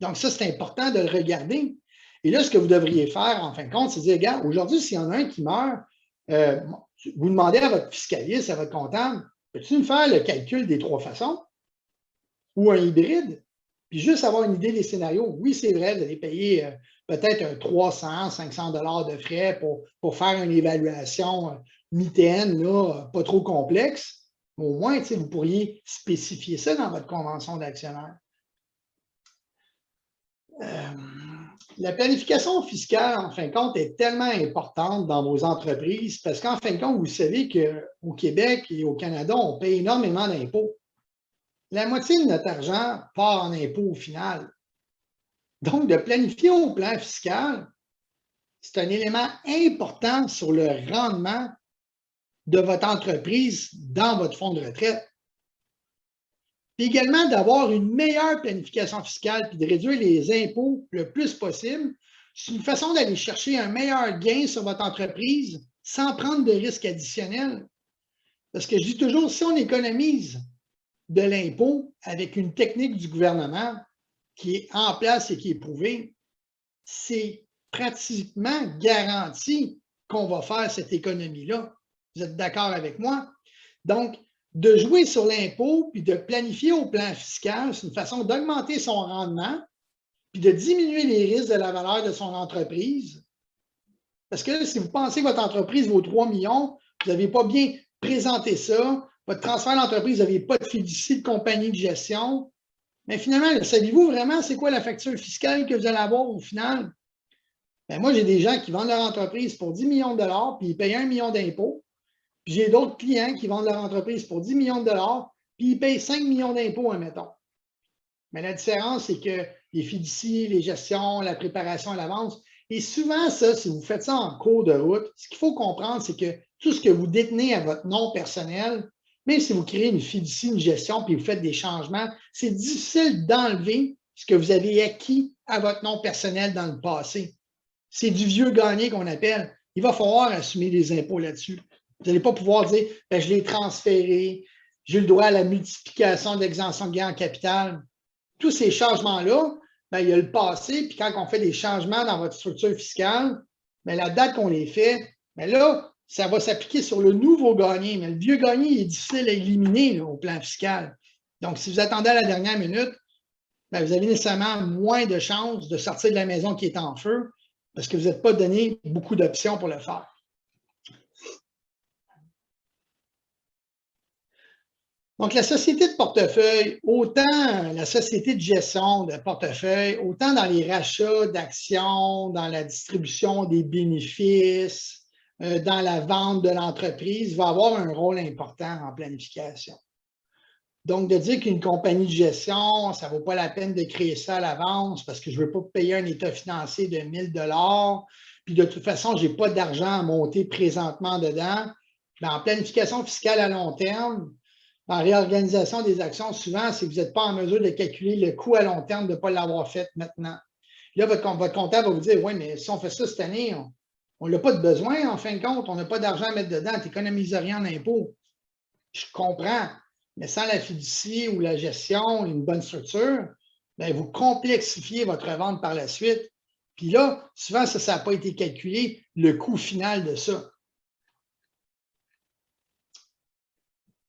Donc, ça, c'est important de le regarder. Et là, ce que vous devriez faire, en fin de compte, c'est de dire, regarde, aujourd'hui, s'il y en a un qui meurt, vous demandez à votre fiscaliste, à votre comptable, peux-tu me faire le calcul des 3 façons? Ou un hybride? Puis juste avoir une idée des scénarios. Oui, c'est vrai, vous allez payer peut-être un 300, 500 $ de frais pour faire une évaluation mitaine, là, pas trop complexe. Mais au moins, vous pourriez spécifier ça dans votre convention d'actionnaire. La planification fiscale, en fin de compte, est tellement importante dans vos entreprises parce qu'en fin de compte, vous savez qu'au Québec et au Canada, on paye énormément d'impôts. La moitié de notre argent part en impôts au final. Donc, de planifier au plan fiscal, c'est un élément important sur le rendement de votre entreprise dans votre fonds de retraite. Puis également d'avoir une meilleure planification fiscale puis de réduire les impôts le plus possible, c'est une façon d'aller chercher un meilleur gain sur votre entreprise sans prendre de risques additionnels. Parce que je dis toujours, si on économise de l'impôt avec une technique du gouvernement qui est en place et qui est prouvée, c'est pratiquement garanti qu'on va faire cette économie-là. Vous êtes d'accord avec moi? Donc, de jouer sur l'impôt puis de planifier au plan fiscal, c'est une façon d'augmenter son rendement puis de diminuer les risques de la valeur de son entreprise. Parce que si vous pensez que votre entreprise vaut 3 millions, vous n'avez pas bien présenté ça, votre transfert d'entreprise, vous n'avez pas de fiducie de compagnie de gestion. Mais finalement, savez-vous vraiment c'est quoi la facture fiscale que vous allez avoir au final? Ben moi, j'ai des gens qui vendent leur entreprise pour 10 millions de dollars, puis ils payent 1 million d'impôts. Puis j'ai d'autres clients qui vendent leur entreprise pour 10 millions de dollars, puis ils payent 5 millions d'impôts, admettons. Mais la différence, c'est que les fiducies, les gestions, la préparation à l'avance, et souvent, ça, si vous faites ça en cours de route, ce qu'il faut comprendre, c'est que tout ce que vous détenez à votre nom personnel, même si vous créez une fiducie, une gestion, puis vous faites des changements, c'est difficile d'enlever ce que vous avez acquis à votre nom personnel dans le passé. C'est du vieux gagné qu'on appelle. Il va falloir assumer les impôts là-dessus. Vous n'allez pas pouvoir dire, ben, je l'ai transféré, j'ai le droit à la multiplication d'exemption de gain en capital. Tous ces changements-là, ben, il y a le passé, puis quand on fait des changements dans votre structure fiscale, ben, la date qu'on les fait, ben là, ça va s'appliquer sur le nouveau gagné. Mais le vieux gagné, il est difficile à éliminer là, au plan fiscal. Donc, si vous attendez à la dernière minute, ben, vous avez nécessairement moins de chances de sortir de la maison qui est en feu parce que vous n'êtes pas donné beaucoup d'options pour le faire. Donc, la société de portefeuille, autant la société de gestion de portefeuille, autant dans les rachats d'actions, dans la distribution des bénéfices, dans la vente de l'entreprise, va avoir un rôle important en planification. Donc, de dire qu'une compagnie de gestion, ça ne vaut pas la peine de créer ça à l'avance parce que je ne veux pas payer un état financier de 1 000 $, puis de toute façon, je n'ai pas d'argent à monter présentement dedans. Mais en planification fiscale à long terme, en réorganisation des actions, souvent, c'est que vous n'êtes pas en mesure de calculer le coût à long terme de ne pas l'avoir fait maintenant. Là, votre comptable va vous dire, oui, mais si on fait ça cette année, on n'a pas de besoin, en fin de compte, on n'a pas d'argent à mettre dedans, tu n'économises rien en impôts. Je comprends, mais sans la fiducie ou la gestion, une bonne structure, bien, vous complexifiez votre vente par la suite. Puis là, souvent, ça n'a pas été calculé, le coût final de ça.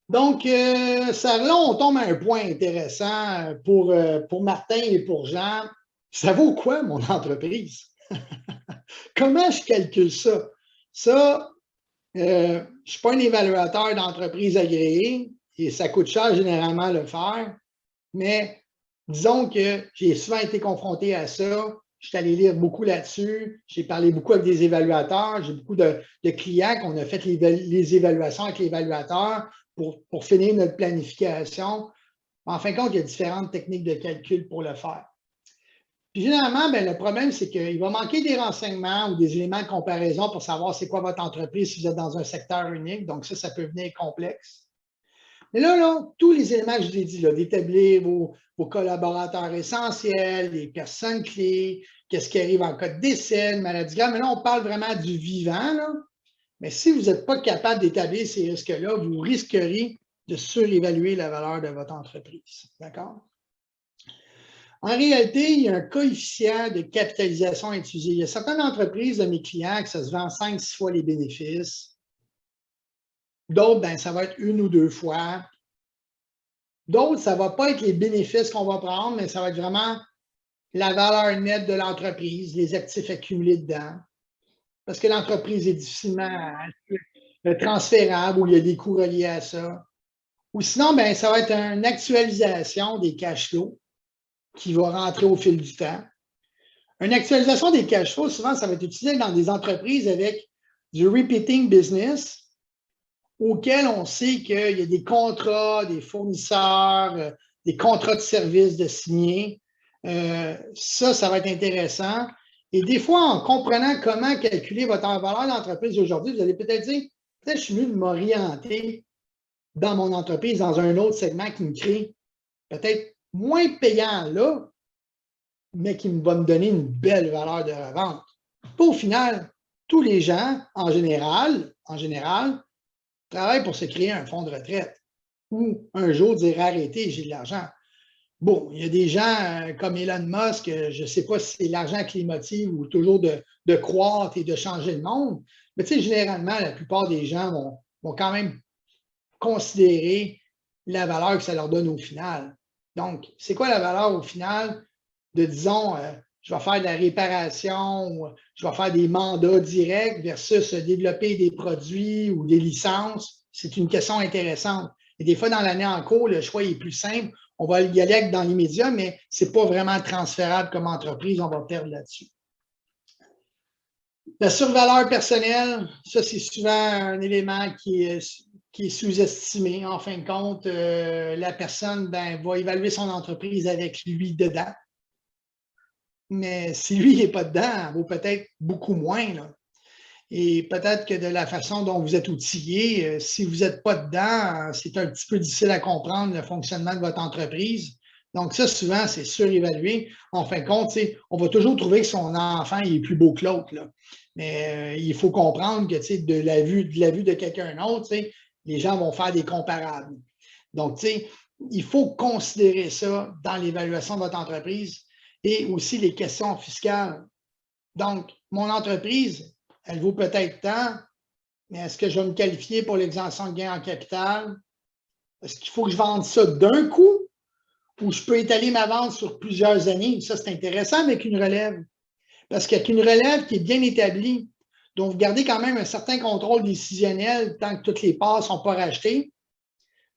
Donc, là, on tombe à un point intéressant pour Martin et pour Jean. Ça vaut quoi, mon entreprise? Comment je calcule ça? Ça, je ne suis pas un évaluateur d'entreprise agréé et ça coûte cher généralement le faire, mais disons que j'ai souvent été confronté à ça. Je suis allé lire beaucoup là-dessus. J'ai parlé beaucoup avec des évaluateurs. J'ai beaucoup de clients qu'on a fait les évaluations avec l'évaluateur pour finir notre planification. En fin de compte, il y a différentes techniques de calcul pour le faire. Puis généralement, bien, le problème, c'est qu'il va manquer des renseignements ou des éléments de comparaison pour savoir c'est quoi votre entreprise si vous êtes dans un secteur unique. Donc, ça peut venir complexe. Mais là, tous les éléments que je vous ai dit, d'établir vos collaborateurs essentiels, les personnes clés, qu'est-ce qui arrive en cas de décès, de maladie grave, mais là, on parle vraiment du vivant, là. Mais si vous n'êtes pas capable d'établir ces risques-là, vous risquerez de surévaluer la valeur de votre entreprise. D'accord? En réalité, il y a un coefficient de capitalisation à utiliser. Il y a certaines entreprises de mes clients que ça se vend 5-6 fois les bénéfices. D'autres, ben, ça va être 1 ou 2 fois. D'autres, ça ne va pas être les bénéfices qu'on va prendre, mais ça va être vraiment la valeur nette de l'entreprise, les actifs accumulés dedans. Parce que l'entreprise est difficilement transférable ou il y a des coûts reliés à ça. Ou sinon, ben, ça va être une actualisation des cash flows qui va rentrer au fil du temps. Une actualisation des cash flows, souvent, ça va être utilisé dans des entreprises avec du repeating business auquel on sait qu'il y a des contrats, des fournisseurs, des contrats de services de signer. Ça va être intéressant. Et des fois, en comprenant comment calculer votre valeur d'entreprise aujourd'hui, vous allez peut-être dire, peut-être je suis mieux de m'orienter dans mon entreprise, dans un autre segment qui me crée peut-être moins payant là, mais qui va me donner une belle valeur de revente. Au final, tous les gens, en général, travaillent pour se créer un fonds de retraite ou un jour dire arrêtez, j'ai de l'argent. Bon, il y a des gens comme Elon Musk, je ne sais pas si c'est l'argent qui les motive ou toujours de croître et de changer le monde, mais tu sais, généralement, la plupart des gens vont quand même considérer la valeur que ça leur donne au final. Donc, c'est quoi la valeur au final de, disons, je vais faire de la réparation, ou je vais faire des mandats directs versus développer des produits ou des licences? C'est une question intéressante. Et des fois, dans l'année en cours, le choix est plus simple. On va y aller dans l'immédiat, mais ce n'est pas vraiment transférable comme entreprise. On va perdre là-dessus. La survaleur personnelle, ça, c'est souvent un élément qui est sous-estimé. En fin de compte, la personne va évaluer son entreprise avec lui dedans. Mais si lui n'est pas dedans, elle vaut peut-être beaucoup moins, là. Et peut-être que de la façon dont vous êtes outillé, si vous n'êtes pas dedans, c'est un petit peu difficile à comprendre le fonctionnement de votre entreprise. Donc, ça, souvent, c'est surévalué. En fin de compte, on va toujours trouver que son enfant est plus beau que l'autre. Mais il faut comprendre que de la vue de quelqu'un d'autre, les gens vont faire des comparables. Donc, il faut considérer ça dans l'évaluation de votre entreprise et aussi les questions fiscales. Donc, mon entreprise, elle vaut peut-être tant, mais est-ce que je vais me qualifier pour l'exemption de gain en capital? Est-ce qu'il faut que je vende ça d'un coup ou je peux étaler ma vente sur plusieurs années? Ça, c'est intéressant avec une relève. Parce qu'avec une relève qui est bien établie, donc vous gardez quand même un certain contrôle décisionnel tant que toutes les parts ne sont pas rachetées,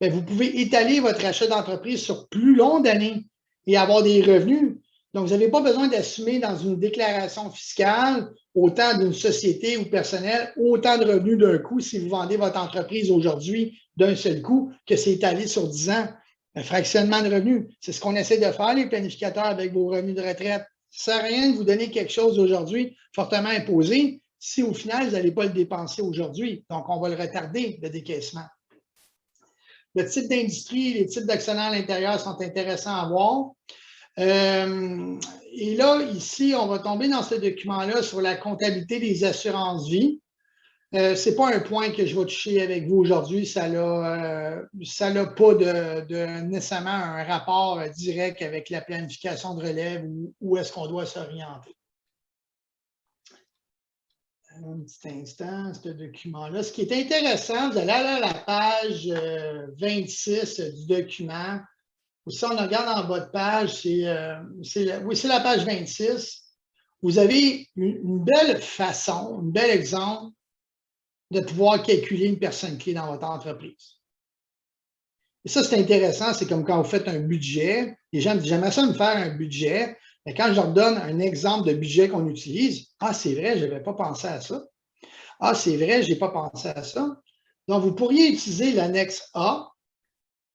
bien, vous pouvez étaler votre achat d'entreprise sur plus long d'années et avoir des revenus. Donc, vous n'avez pas besoin d'assumer dans une déclaration fiscale autant d'une société ou personnelle, autant de revenus d'un coup si vous vendez votre entreprise aujourd'hui d'un seul coup que c'est étalé sur 10 ans. Un fractionnement de revenus, c'est ce qu'on essaie de faire, les planificateurs, avec vos revenus de retraite. Ça ne sert à rien de vous donner quelque chose aujourd'hui fortement imposé si au final, vous n'allez pas le dépenser aujourd'hui. Donc, on va le retarder, le décaissement. Le type d'industrie, les types d'actionnaires à l'intérieur sont intéressants à voir. Et là, ici, on va tomber dans ce document-là sur la comptabilité des assurances-vie. Ce n'est pas un point que je vais toucher avec vous aujourd'hui. Ça n'a pas nécessairement un rapport direct avec la planification de relève ou où est-ce qu'on doit s'orienter. Un petit instant, ce document-là. Ce qui est intéressant, vous allez aller à la page 26 du document. Si on regarde en bas de page, c'est la page 26. Vous avez une belle façon, un bel exemple de pouvoir calculer une personne clé dans votre entreprise. Et ça, c'est intéressant. C'est comme quand vous faites un budget. Les gens me disent, j'aimerais ça me faire un budget. Mais quand je leur donne un exemple de budget qu'on utilise, ah, c'est vrai, je n'avais pas pensé à ça. Ah, c'est vrai, je n'ai pas pensé à ça. Donc, vous pourriez utiliser l'annexe A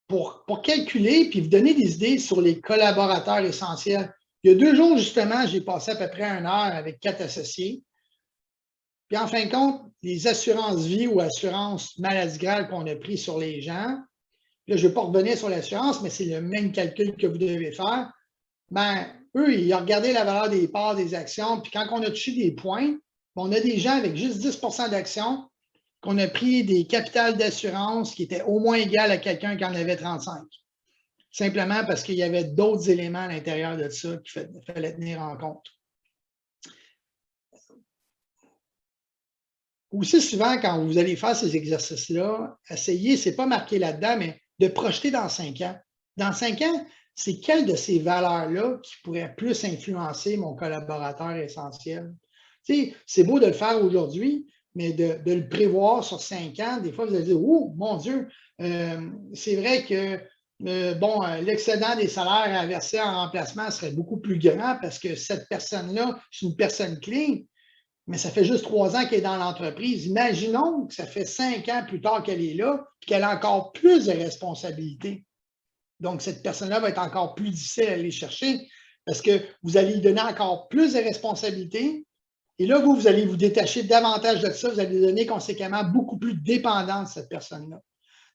pour calculer puis vous donner des idées sur les collaborateurs essentiels. Il y a 2 jours, justement, j'ai passé à peu près 1 heure avec 4 associés. Puis en fin de compte, les assurances vie ou assurances maladie grave qu'on a pris sur les gens, là, je ne vais pas revenir sur l'assurance, mais c'est le même calcul que vous devez faire. Bien, eux, ils ont regardé la valeur des parts, des actions, puis quand on a touché des points, on a des gens avec juste 10 d'actions qu'on a pris des capitales d'assurance qui étaient au moins égales à quelqu'un qui en avait 35. Simplement parce qu'il y avait d'autres éléments à l'intérieur de ça qu'il fallait tenir en compte. Aussi souvent, quand vous allez faire ces exercices-là, essayez, ce n'est pas marqué là-dedans, mais de projeter dans 5 ans. Dans 5 ans, c'est quelle de ces valeurs-là qui pourrait plus influencer mon collaborateur essentiel? Tu sais, c'est beau de le faire aujourd'hui, mais de le prévoir sur 5 ans, des fois, vous allez dire, oh, mon Dieu, c'est vrai que l'excédent des salaires à verser en remplacement serait beaucoup plus grand parce que cette personne-là, c'est une personne clé, mais ça fait juste 3 ans qu'elle est dans l'entreprise. Imaginons que ça fait 5 ans plus tard qu'elle est là et qu'elle a encore plus de responsabilités. Donc, cette personne-là va être encore plus difficile à aller chercher parce que vous allez lui donner encore plus de responsabilités. Et là, vous allez vous détacher davantage de ça. Vous allez donner conséquemment beaucoup plus dépendant de cette personne-là.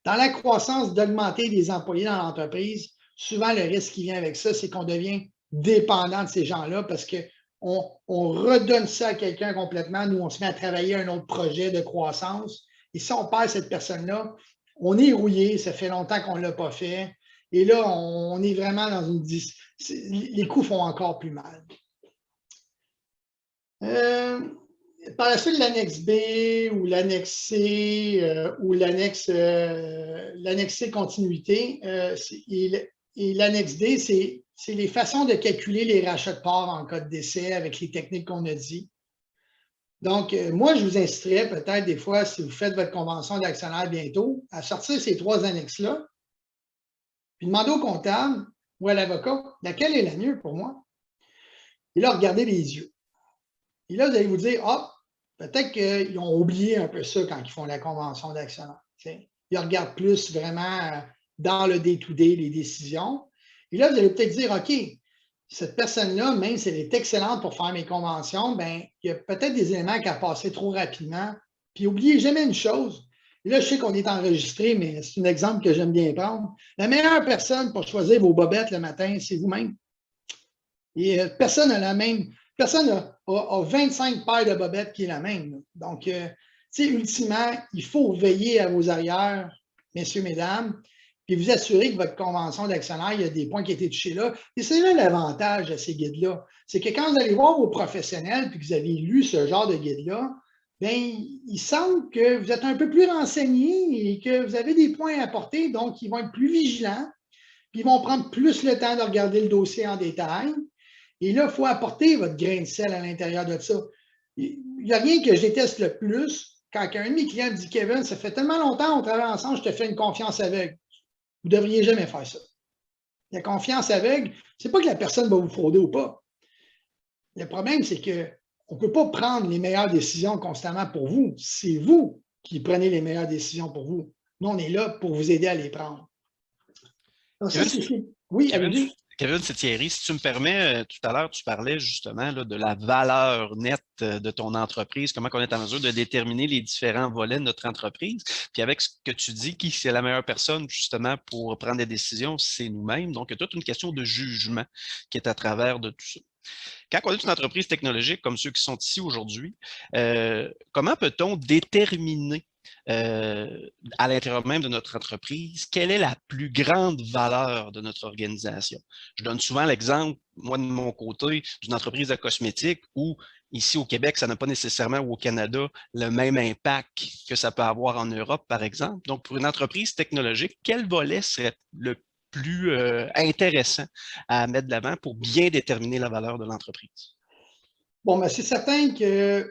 Dans la croissance d'augmenter les employés dans l'entreprise, souvent, le risque qui vient avec ça, c'est qu'on devient dépendant de ces gens-là parce qu'on redonne ça à quelqu'un complètement. Nous, on se met à travailler un autre projet de croissance. Et si on perd cette personne-là, on est rouillé. Ça fait longtemps qu'on ne l'a pas fait. Et là, on est vraiment dans une... Les coûts font encore plus mal. Par la suite, l'annexe B ou l'annexe C ou l'annexe C continuité et l'annexe D, c'est les façons de calculer les rachats de parts en cas de décès avec les techniques qu'on a dit. Donc, moi, je vous inciterais peut-être des fois, si vous faites votre convention d'actionnaire bientôt, à sortir ces 3 annexes-là, puis demander au comptable ou à l'avocat, laquelle est la mieux pour moi? Et là, regardez les yeux. Et là, vous allez vous dire, ah, peut-être qu'ils ont oublié un peu ça quand ils font la convention d'actionnaire. Ils regardent plus vraiment dans le day-to-day les décisions. Et là, vous allez peut-être dire, OK, cette personne-là, même si elle est excellente pour faire mes conventions, bien, il y a peut-être des éléments qui a passé trop rapidement. Puis n'oubliez jamais une chose. Et là, je sais qu'on est enregistré, mais c'est un exemple que j'aime bien prendre. La meilleure personne pour choisir vos bobettes le matin, c'est vous-même. Et personne n'a la même. Personne a 25 paires de bobettes qui est la même. Donc, tu sais, ultimement, il faut veiller à vos arrières, messieurs, mesdames, puis vous assurer que votre convention d'actionnaire, il y a des points qui ont été touchés là. Et c'est là l'avantage de ces guides-là. C'est que quand vous allez voir vos professionnels puis que vous avez lu ce genre de guide-là, bien, il semble que vous êtes un peu plus renseignés et que vous avez des points à apporter, donc ils vont être plus vigilants, puis ils vont prendre plus le temps de regarder le dossier en détail. Et là, il faut apporter votre grain de sel à l'intérieur de ça. Il n'y a rien que je déteste le plus quand un de mes clients me dit « Kevin, ça fait tellement longtemps qu'on travaille ensemble, je te fais une confiance aveugle. » Vous ne devriez jamais faire ça. La confiance aveugle, ce n'est pas que la personne va vous frauder ou pas. Le problème, c'est qu'on ne peut pas prendre les meilleures décisions constamment pour vous. C'est vous qui prenez les meilleures décisions pour vous. Nous, on est là pour vous aider à les prendre. Donc, ça, oui, allez-y. Kevin, c'est Thierry. Si tu me permets, tout à l'heure, tu parlais justement là, de la valeur nette de ton entreprise, comment on est en mesure de déterminer les différents volets de notre entreprise. Puis avec ce que tu dis, qui c'est la meilleure personne justement pour prendre des décisions, c'est nous-mêmes. Donc, il y a toute une question de jugement qui est à travers de tout ça. Quand on est une entreprise technologique comme ceux qui sont ici aujourd'hui, comment peut-on déterminer à l'intérieur même de notre entreprise, quelle est la plus grande valeur de notre organisation? Je donne souvent l'exemple, moi de mon côté, d'une entreprise de cosmétiques où ici au Québec, ça n'a pas nécessairement ou au Canada le même impact que ça peut avoir en Europe, par exemple. Donc, pour une entreprise technologique, quel volet serait le plus intéressant à mettre de l'avant pour bien déterminer la valeur de l'entreprise? Bon, mais c'est certain que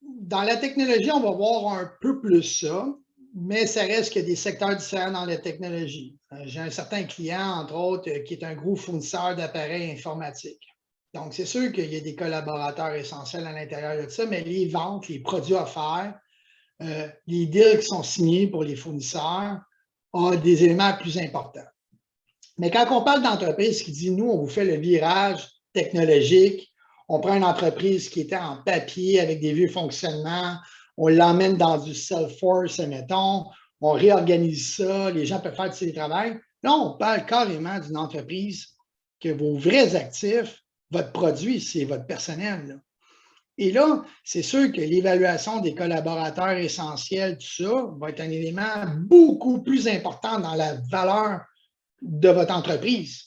dans la technologie, on va voir un peu plus ça, mais ça reste qu'il y a des secteurs différents dans la technologie. J'ai un certain client, entre autres, qui est un gros fournisseur d'appareils informatiques. Donc, c'est sûr qu'il y a des collaborateurs essentiels à l'intérieur de ça, mais les ventes, les produits offerts, les deals qui sont signés pour les fournisseurs ont des éléments plus importants. Mais quand on parle d'entreprise qui dit, nous, on vous fait le virage technologique, on prend une entreprise qui était en papier avec des vieux fonctionnements, on l'emmène dans du Salesforce, mettons, on réorganise ça, les gens peuvent faire du télétravail. Là, on parle carrément d'une entreprise que vos vrais actifs, votre produit, c'est votre personnel. Là. Et là, c'est sûr que l'évaluation des collaborateurs essentiels, tout ça, va être un élément beaucoup plus important dans la valeur de votre entreprise.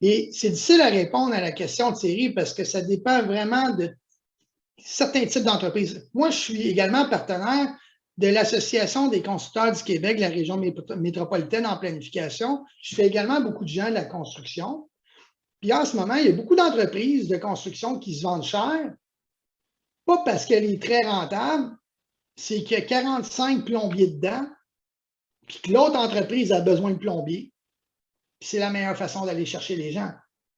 Et c'est difficile à répondre à la question de Thierry parce que ça dépend vraiment de certains types d'entreprises. Moi, je suis également partenaire de l'Association des constructeurs du Québec, de la région métropolitaine en planification. Je fais également beaucoup de gens de la construction. Puis en ce moment, il y a beaucoup d'entreprises de construction qui se vendent cher, pas parce qu'elle est très rentable, c'est qu'il y a 45 plombiers dedans, puis que l'autre entreprise a besoin de plombiers. C'est la meilleure façon d'aller chercher les gens.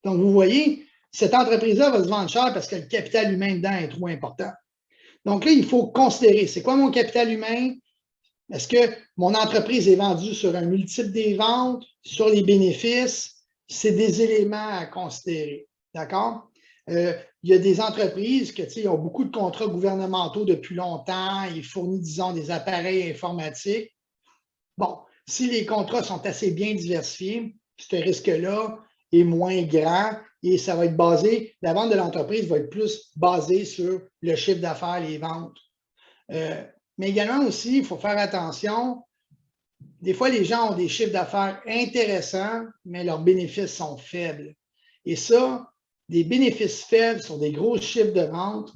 Donc, vous voyez, cette entreprise-là va se vendre cher parce que le capital humain dedans est trop important. Donc là, il faut considérer, c'est quoi mon capital humain? Est-ce que mon entreprise est vendue sur un multiple des ventes, sur les bénéfices? C'est des éléments à considérer. D'accord? Il y a des entreprises qui ont beaucoup de contrats gouvernementaux depuis longtemps. Ils fournissent, disons, des appareils informatiques. Bon, si les contrats sont assez bien diversifiés, ce risque-là est moins grand et ça va être basé, la vente de l'entreprise va être plus basée sur le chiffre d'affaires, les ventes. Mais également aussi, il faut faire attention, des fois les gens ont des chiffres d'affaires intéressants, mais leurs bénéfices sont faibles. Et ça, des bénéfices faibles sur des gros chiffres de vente,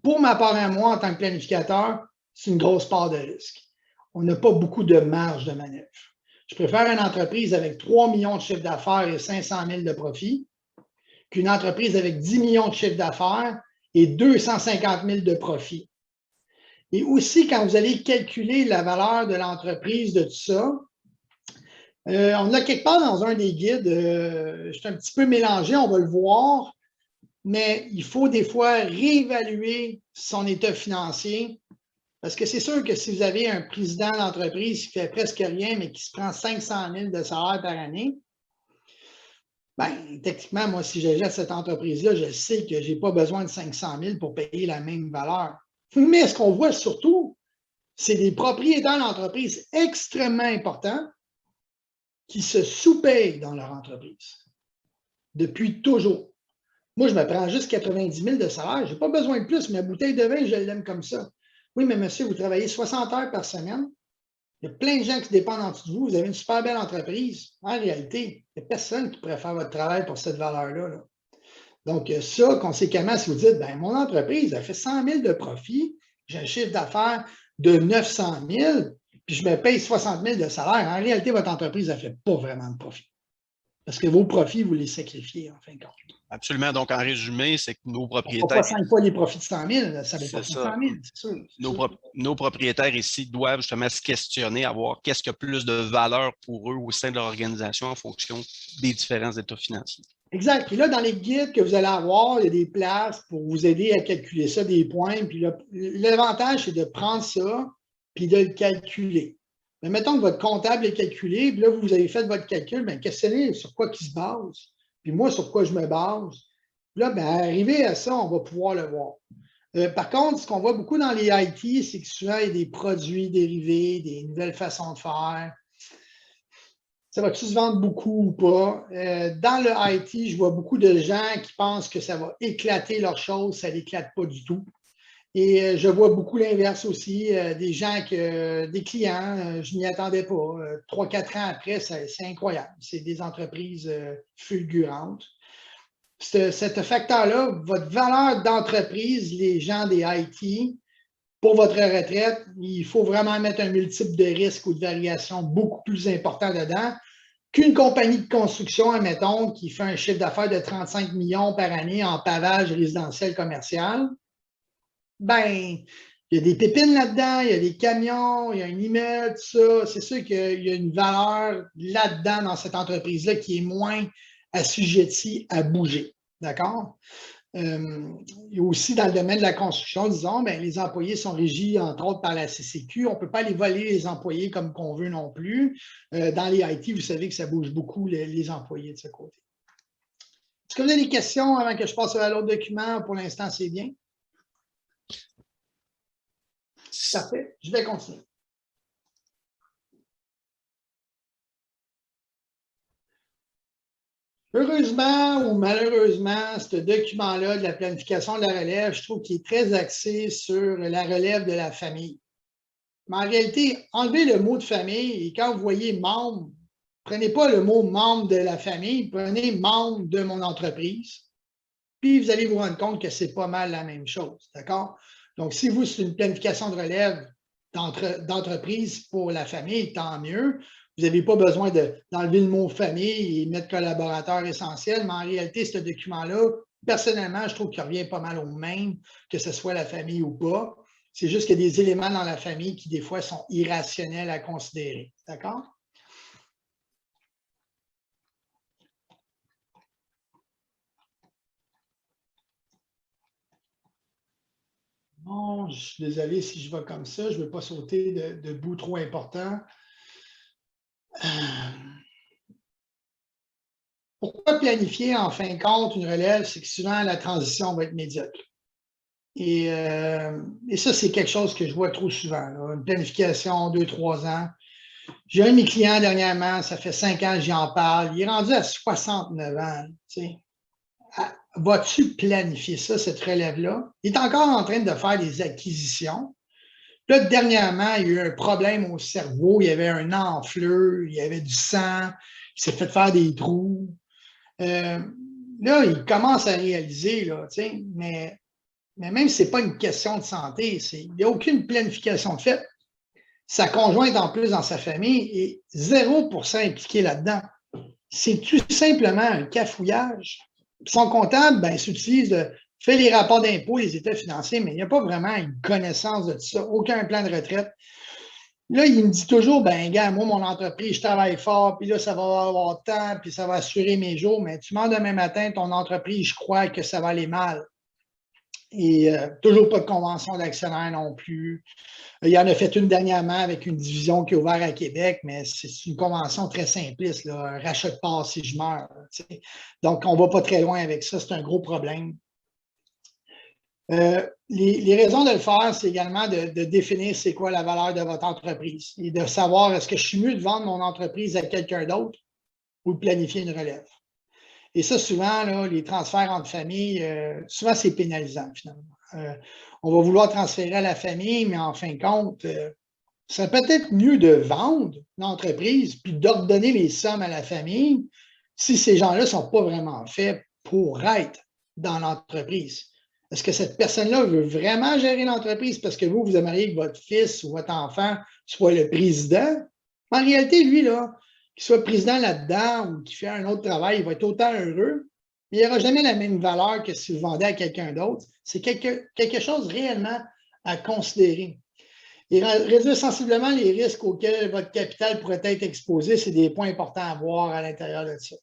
pour ma part à moi en tant que planificateur, c'est une grosse part de risque. On n'a pas beaucoup de marge de manœuvre. Je préfère une entreprise avec 3 millions de chiffre d'affaires et 500 000 de profit qu'une entreprise avec 10 millions de chiffre d'affaires et 250 000 de profit. Et aussi, quand vous allez calculer la valeur de l'entreprise de tout ça, on a quelque part dans un des guides, je suis un petit peu mélangé, on va le voir, mais il faut des fois réévaluer son état financier. Parce que c'est sûr que si vous avez un président d'entreprise qui fait presque rien, mais qui se prend 500 000 de salaire par année, bien, techniquement, moi, si j'achète cette entreprise-là, je sais que je n'ai pas besoin de 500 000 pour payer la même valeur. Mais ce qu'on voit surtout, c'est des propriétaires d'entreprise extrêmement importants qui se sous-payent dans leur entreprise depuis toujours. Moi, je me prends juste 90 000 de salaire. Je n'ai pas besoin de plus. Ma bouteille de vin, je l'aime comme ça. Oui, mais monsieur, vous travaillez 60 heures par semaine. Il y a plein de gens qui dépendent en dessous de vous. Vous avez une super belle entreprise. En réalité, il n'y a personne qui pourrait faire votre travail pour cette valeur-là. Là. Donc, ça, conséquemment, si vous dites, bien, mon entreprise, elle fait 100 000 de profit, j'ai un chiffre d'affaires de 900 000, puis je me paye 60 000 de salaire, en réalité, votre entreprise, elle ne fait pas vraiment de profit. Parce que vos profits, vous les sacrifiez, en fin de compte. Absolument. Donc, en résumé, c'est que nos On propriétaires. pas 5 fois les profits de 100 000, ça va pas 100 000, c'est sûr. Nos propriétaires ici doivent justement se questionner, à voir qu'est-ce qui a plus de valeur pour eux au sein de leur organisation en fonction des différents états financiers. Exact. Puis là, dans les guides que vous allez avoir, il y a des places pour vous aider à calculer ça, des points. Puis l'avantage, c'est de prendre ça puis de le calculer. Mais mettons que votre comptable est calculé, puis là, vous avez fait votre calcul, bien, questionnez sur quoi il se base. Puis moi, sur quoi je me base. Puis là, bien, arrivé à ça, on va pouvoir le voir. Par contre, ce qu'on voit beaucoup dans les IT, c'est que souvent, il y a des produits dérivés, des nouvelles façons de faire. Ça va-tu se vendre beaucoup ou pas? Dans le IT, je vois beaucoup de gens qui pensent que ça va éclater leur chose, ça n'éclate pas du tout. Et je vois beaucoup l'inverse aussi, des gens, des clients, je n'y attendais pas. 3-4 ans après, c'est incroyable. C'est des entreprises fulgurantes. Ce facteur-là, votre valeur d'entreprise, les gens des IT, pour votre retraite, il faut vraiment mettre un multiple de risque ou de variation beaucoup plus important dedans qu'une compagnie de construction, admettons, qui fait un chiffre d'affaires de 35 millions par année en pavage résidentiel commercial. Ben, il y a des pépines là-dedans, il y a des camions, il y a un immeuble, tout ça. C'est sûr qu'il y a une valeur là-dedans dans cette entreprise-là qui est moins assujettie à bouger. D'accord? Et aussi dans le domaine de la construction, disons, bien, les employés sont régis, entre autres, par la CCQ. On ne peut pas les voler les employés comme qu'on veut non plus. Dans les IT, vous savez que ça bouge beaucoup les employés de ce côté. Est-ce que vous avez des questions avant que je passe à l'autre document? Pour l'instant, c'est bien. Parfait. Je vais continuer. Heureusement ou malheureusement, ce document-là de la planification de la relève, je trouve qu'il est très axé sur la relève de la famille. Mais en réalité, enlevez le mot de famille et quand vous voyez membre, prenez pas le mot membre de la famille, prenez membre de mon entreprise. Puis vous allez vous rendre compte que c'est pas mal la même chose. D'accord? Donc, si vous, c'est une planification de relève d'entreprise pour la famille, tant mieux. Vous n'avez pas besoin d'enlever le mot famille et mettre collaborateur essentiel, mais en réalité, ce document-là, personnellement, je trouve qu'il revient pas mal au même, que ce soit la famille ou pas. C'est juste qu'il y a des éléments dans la famille qui, des fois, sont irrationnels à considérer. D'accord? Bon, je suis désolé si je vais comme ça. Je ne veux pas sauter de bout trop important. Pourquoi planifier en fin de compte une relève? C'est que souvent la transition va être médiocre. Et ça, c'est quelque chose que je vois trop souvent. Là. Une planification, 2-3 ans. J'ai un de mes clients dernièrement, ça fait 5 ans que j'en parle. Il est rendu à 69 ans. Tu sais. Vas-tu planifier ça, cette relève-là? Il est encore en train de faire des acquisitions. Là, dernièrement, il y a eu un problème au cerveau. Il y avait un enflure, il y avait du sang, il s'est fait faire des trous. Là, il commence à réaliser, là, mais même si ce n'est pas une question de santé, il n'y a aucune planification de fait. Sa conjointe, en plus, dans sa famille, est 0% impliquée là-dedans. C'est tout simplement un cafouillage. Son comptable, ben, s'utilise fait les rapports d'impôts, les états financiers, mais il n'y a pas vraiment une connaissance de tout ça, aucun plan de retraite. Là, il me dit toujours, ben, gars, moi, mon entreprise, je travaille fort, puis là, ça va avoir temps, puis ça va assurer mes jours, mais tu mens demain matin, ton entreprise, je crois que ça va aller mal. Et toujours pas de convention d'actionnaire non plus. Il y en a fait une dernièrement avec une division qui est ouverte à Québec, mais c'est une convention très simpliste, là, un rachat de part si je meurs. Donc, on ne va pas très loin avec ça, c'est un gros problème. Les raisons de le faire, c'est également de définir c'est quoi la valeur de votre entreprise et de savoir est-ce que je suis mieux de vendre mon entreprise à quelqu'un d'autre ou de planifier une relève. Et ça, souvent, là, les transferts entre familles, souvent, c'est pénalisant, finalement. On va vouloir transférer à la famille, mais en fin de compte, ça peut être mieux de vendre l'entreprise puis d'ordonner les sommes à la famille si ces gens-là ne sont pas vraiment faits pour être dans l'entreprise. Est-ce que cette personne-là veut vraiment gérer l'entreprise parce que vous aimeriez que votre fils ou votre enfant soit le président? En réalité, lui, là, qu'il soit président là-dedans ou qu'il fait un autre travail, il va être autant heureux, mais il n'aura jamais la même valeur que si vous vendez à quelqu'un d'autre. C'est quelque chose réellement à considérer. Et réduire sensiblement les risques auxquels votre capital pourrait être exposé, c'est des points importants à voir à l'intérieur de ça.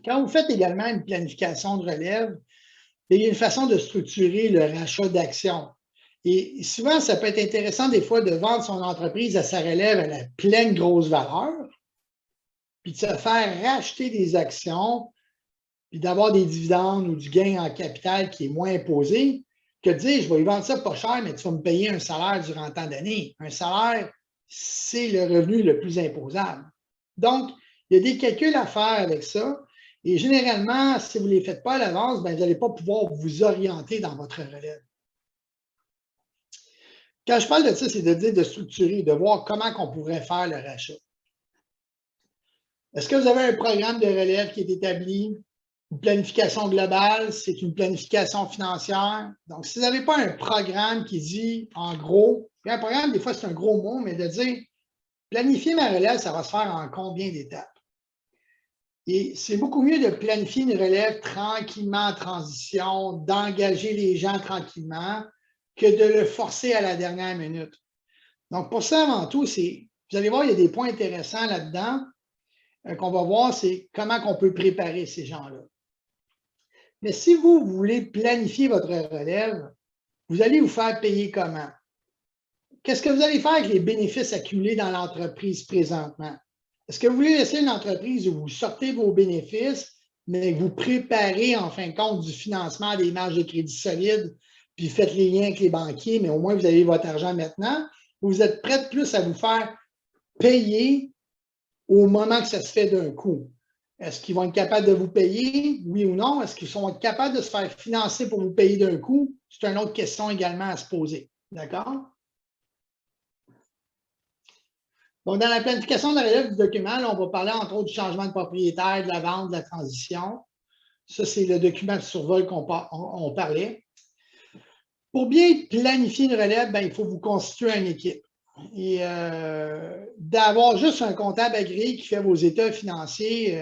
Quand vous faites également une planification de relève, il y a une façon de structurer le rachat d'actions. Et souvent, ça peut être intéressant des fois de vendre son entreprise à sa relève à la pleine grosse valeur, puis de se faire racheter des actions, puis d'avoir des dividendes ou du gain en capital qui est moins imposé, que de dire, je vais y vendre ça pas cher, mais tu vas me payer un salaire durant tant d'années. Un salaire, c'est le revenu le plus imposable. Donc, il y a des calculs à faire avec ça. Et généralement, si vous ne les faites pas à l'avance, ben, vous n'allez pas pouvoir vous orienter dans votre relève. Quand je parle de ça, c'est de dire de structurer, de voir comment on pourrait faire le rachat. Est-ce que vous avez un programme de relève qui est établi? Une planification globale, c'est une planification financière. Donc, si vous n'avez pas un programme qui dit, en gros, un programme, des fois, c'est un gros mot, mais de dire, planifier ma relève, ça va se faire en combien d'étapes? Et c'est beaucoup mieux de planifier une relève tranquillement en transition, d'engager les gens tranquillement, que de le forcer à la dernière minute. Donc, pour ça, avant tout, vous allez voir, il y a des points intéressants là-dedans qu'on va voir, c'est comment on peut préparer ces gens-là. Mais si vous voulez planifier votre relève, vous allez vous faire payer comment? Qu'est-ce que vous allez faire avec les bénéfices accumulés dans l'entreprise présentement? Est-ce que vous voulez laisser une entreprise où vous sortez vos bénéfices, mais vous préparez en fin de compte du financement des marges de crédit solides, puis faites les liens avec les banquiers, mais au moins vous avez votre argent maintenant, ou vous êtes prêt plus à vous faire payer au moment que ça se fait d'un coup? Est-ce qu'ils vont être capables de vous payer, oui ou non? Est-ce qu'ils vont être capables de se faire financer pour vous payer d'un coup? C'est une autre question également à se poser. D'accord? Donc, dans la planification de la relève du document, là, on va parler entre autres du changement de propriétaire, de la vente, de la transition. Ça, c'est le document de survol qu'on parlait. Pour bien planifier une relève, ben, il faut vous constituer une équipe. Et d'avoir juste un comptable agréé qui fait vos états financiers,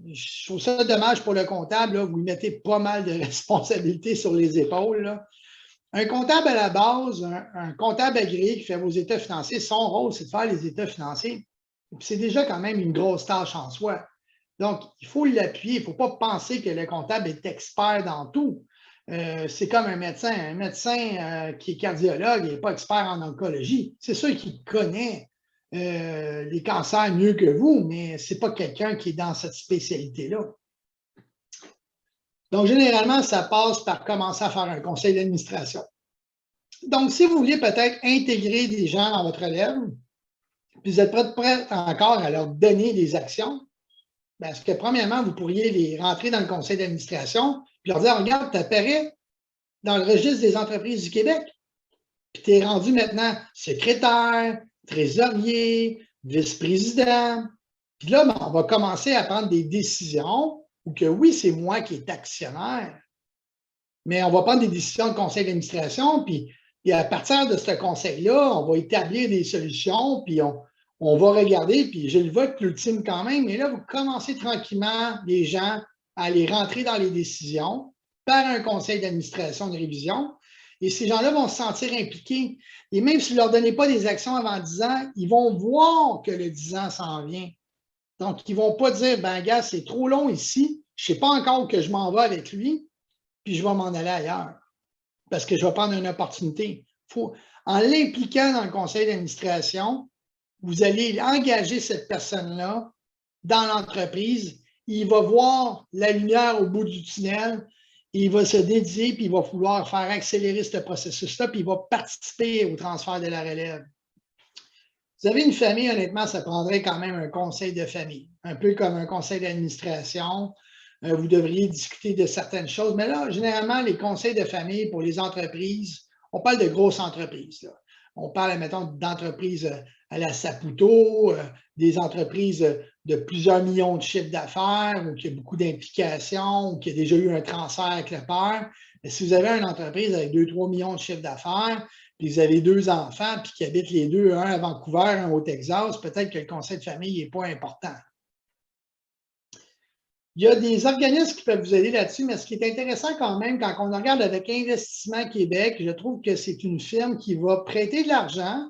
je trouve ça dommage pour le comptable. Là, vous lui mettez pas mal de responsabilités sur les épaules. Là. Un comptable à la base, un comptable agréé qui fait vos états financiers, son rôle, c'est de faire les états financiers. C'est déjà quand même une grosse tâche en soi. Donc, il faut l'appuyer. Il ne faut pas penser que le comptable est expert dans tout. C'est comme un médecin. Un médecin qui est cardiologue n'est pas expert en oncologie. C'est sûr qu'il connaît les cancers mieux que vous, mais ce n'est pas quelqu'un qui est dans cette spécialité-là. Donc, généralement, ça passe par commencer à faire un conseil d'administration. Donc, si vous voulez peut-être intégrer des gens dans votre relève, puis vous êtes prêt encore à leur donner des actions, bien, parce que premièrement, vous pourriez les rentrer dans le conseil d'administration, puis leur dire, regarde, tu apparais dans le registre des entreprises du Québec, puis tu es rendu maintenant secrétaire, trésorier, vice-président. Puis là, ben, on va commencer à prendre des décisions ou que oui, c'est moi qui est actionnaire, mais on va prendre des décisions de conseil d'administration, puis et à partir de ce conseil-là, on va établir des solutions, puis on va regarder, puis j'ai le vote ultime quand même, mais là, vous commencez tranquillement, les gens, à aller rentrer dans les décisions, par un conseil d'administration de révision. Et ces gens-là vont se sentir impliqués. Et même si vous ne leur donnez pas des actions avant 10 ans, ils vont voir que le 10 ans s'en vient. Donc, ils ne vont pas dire, ben gars, c'est trop long ici, je ne sais pas encore que je m'en vais avec lui, puis je vais m'en aller ailleurs. Parce que je vais prendre une opportunité. En l'impliquant dans le conseil d'administration, vous allez engager cette personne-là dans l'entreprise. Il va voir la lumière au bout du tunnel. Il va se dédier, puis il va vouloir faire accélérer ce processus-là, puis il va participer au transfert de la relève. Vous avez une famille, honnêtement, ça prendrait quand même un conseil de famille, un peu comme un conseil d'administration. Vous devriez discuter de certaines choses, mais là, généralement, les conseils de famille pour les entreprises, on parle de grosses entreprises, là. On parle, mettons, d'entreprises à la Saputo, des entreprises de plusieurs millions de chiffres d'affaires, où il y a beaucoup d'implications, ou qui a déjà eu un transfert avec le père. Mais si vous avez une entreprise avec 2-3 millions de chiffres d'affaires, puis vous avez 2 enfants, puis qui habitent les deux, un à Vancouver, un au Texas, peut-être que le conseil de famille n'est pas important. Il y a des organismes qui peuvent vous aider là-dessus, mais ce qui est intéressant quand même, quand on regarde avec Investissement Québec, je trouve que c'est une firme qui va prêter de l'argent,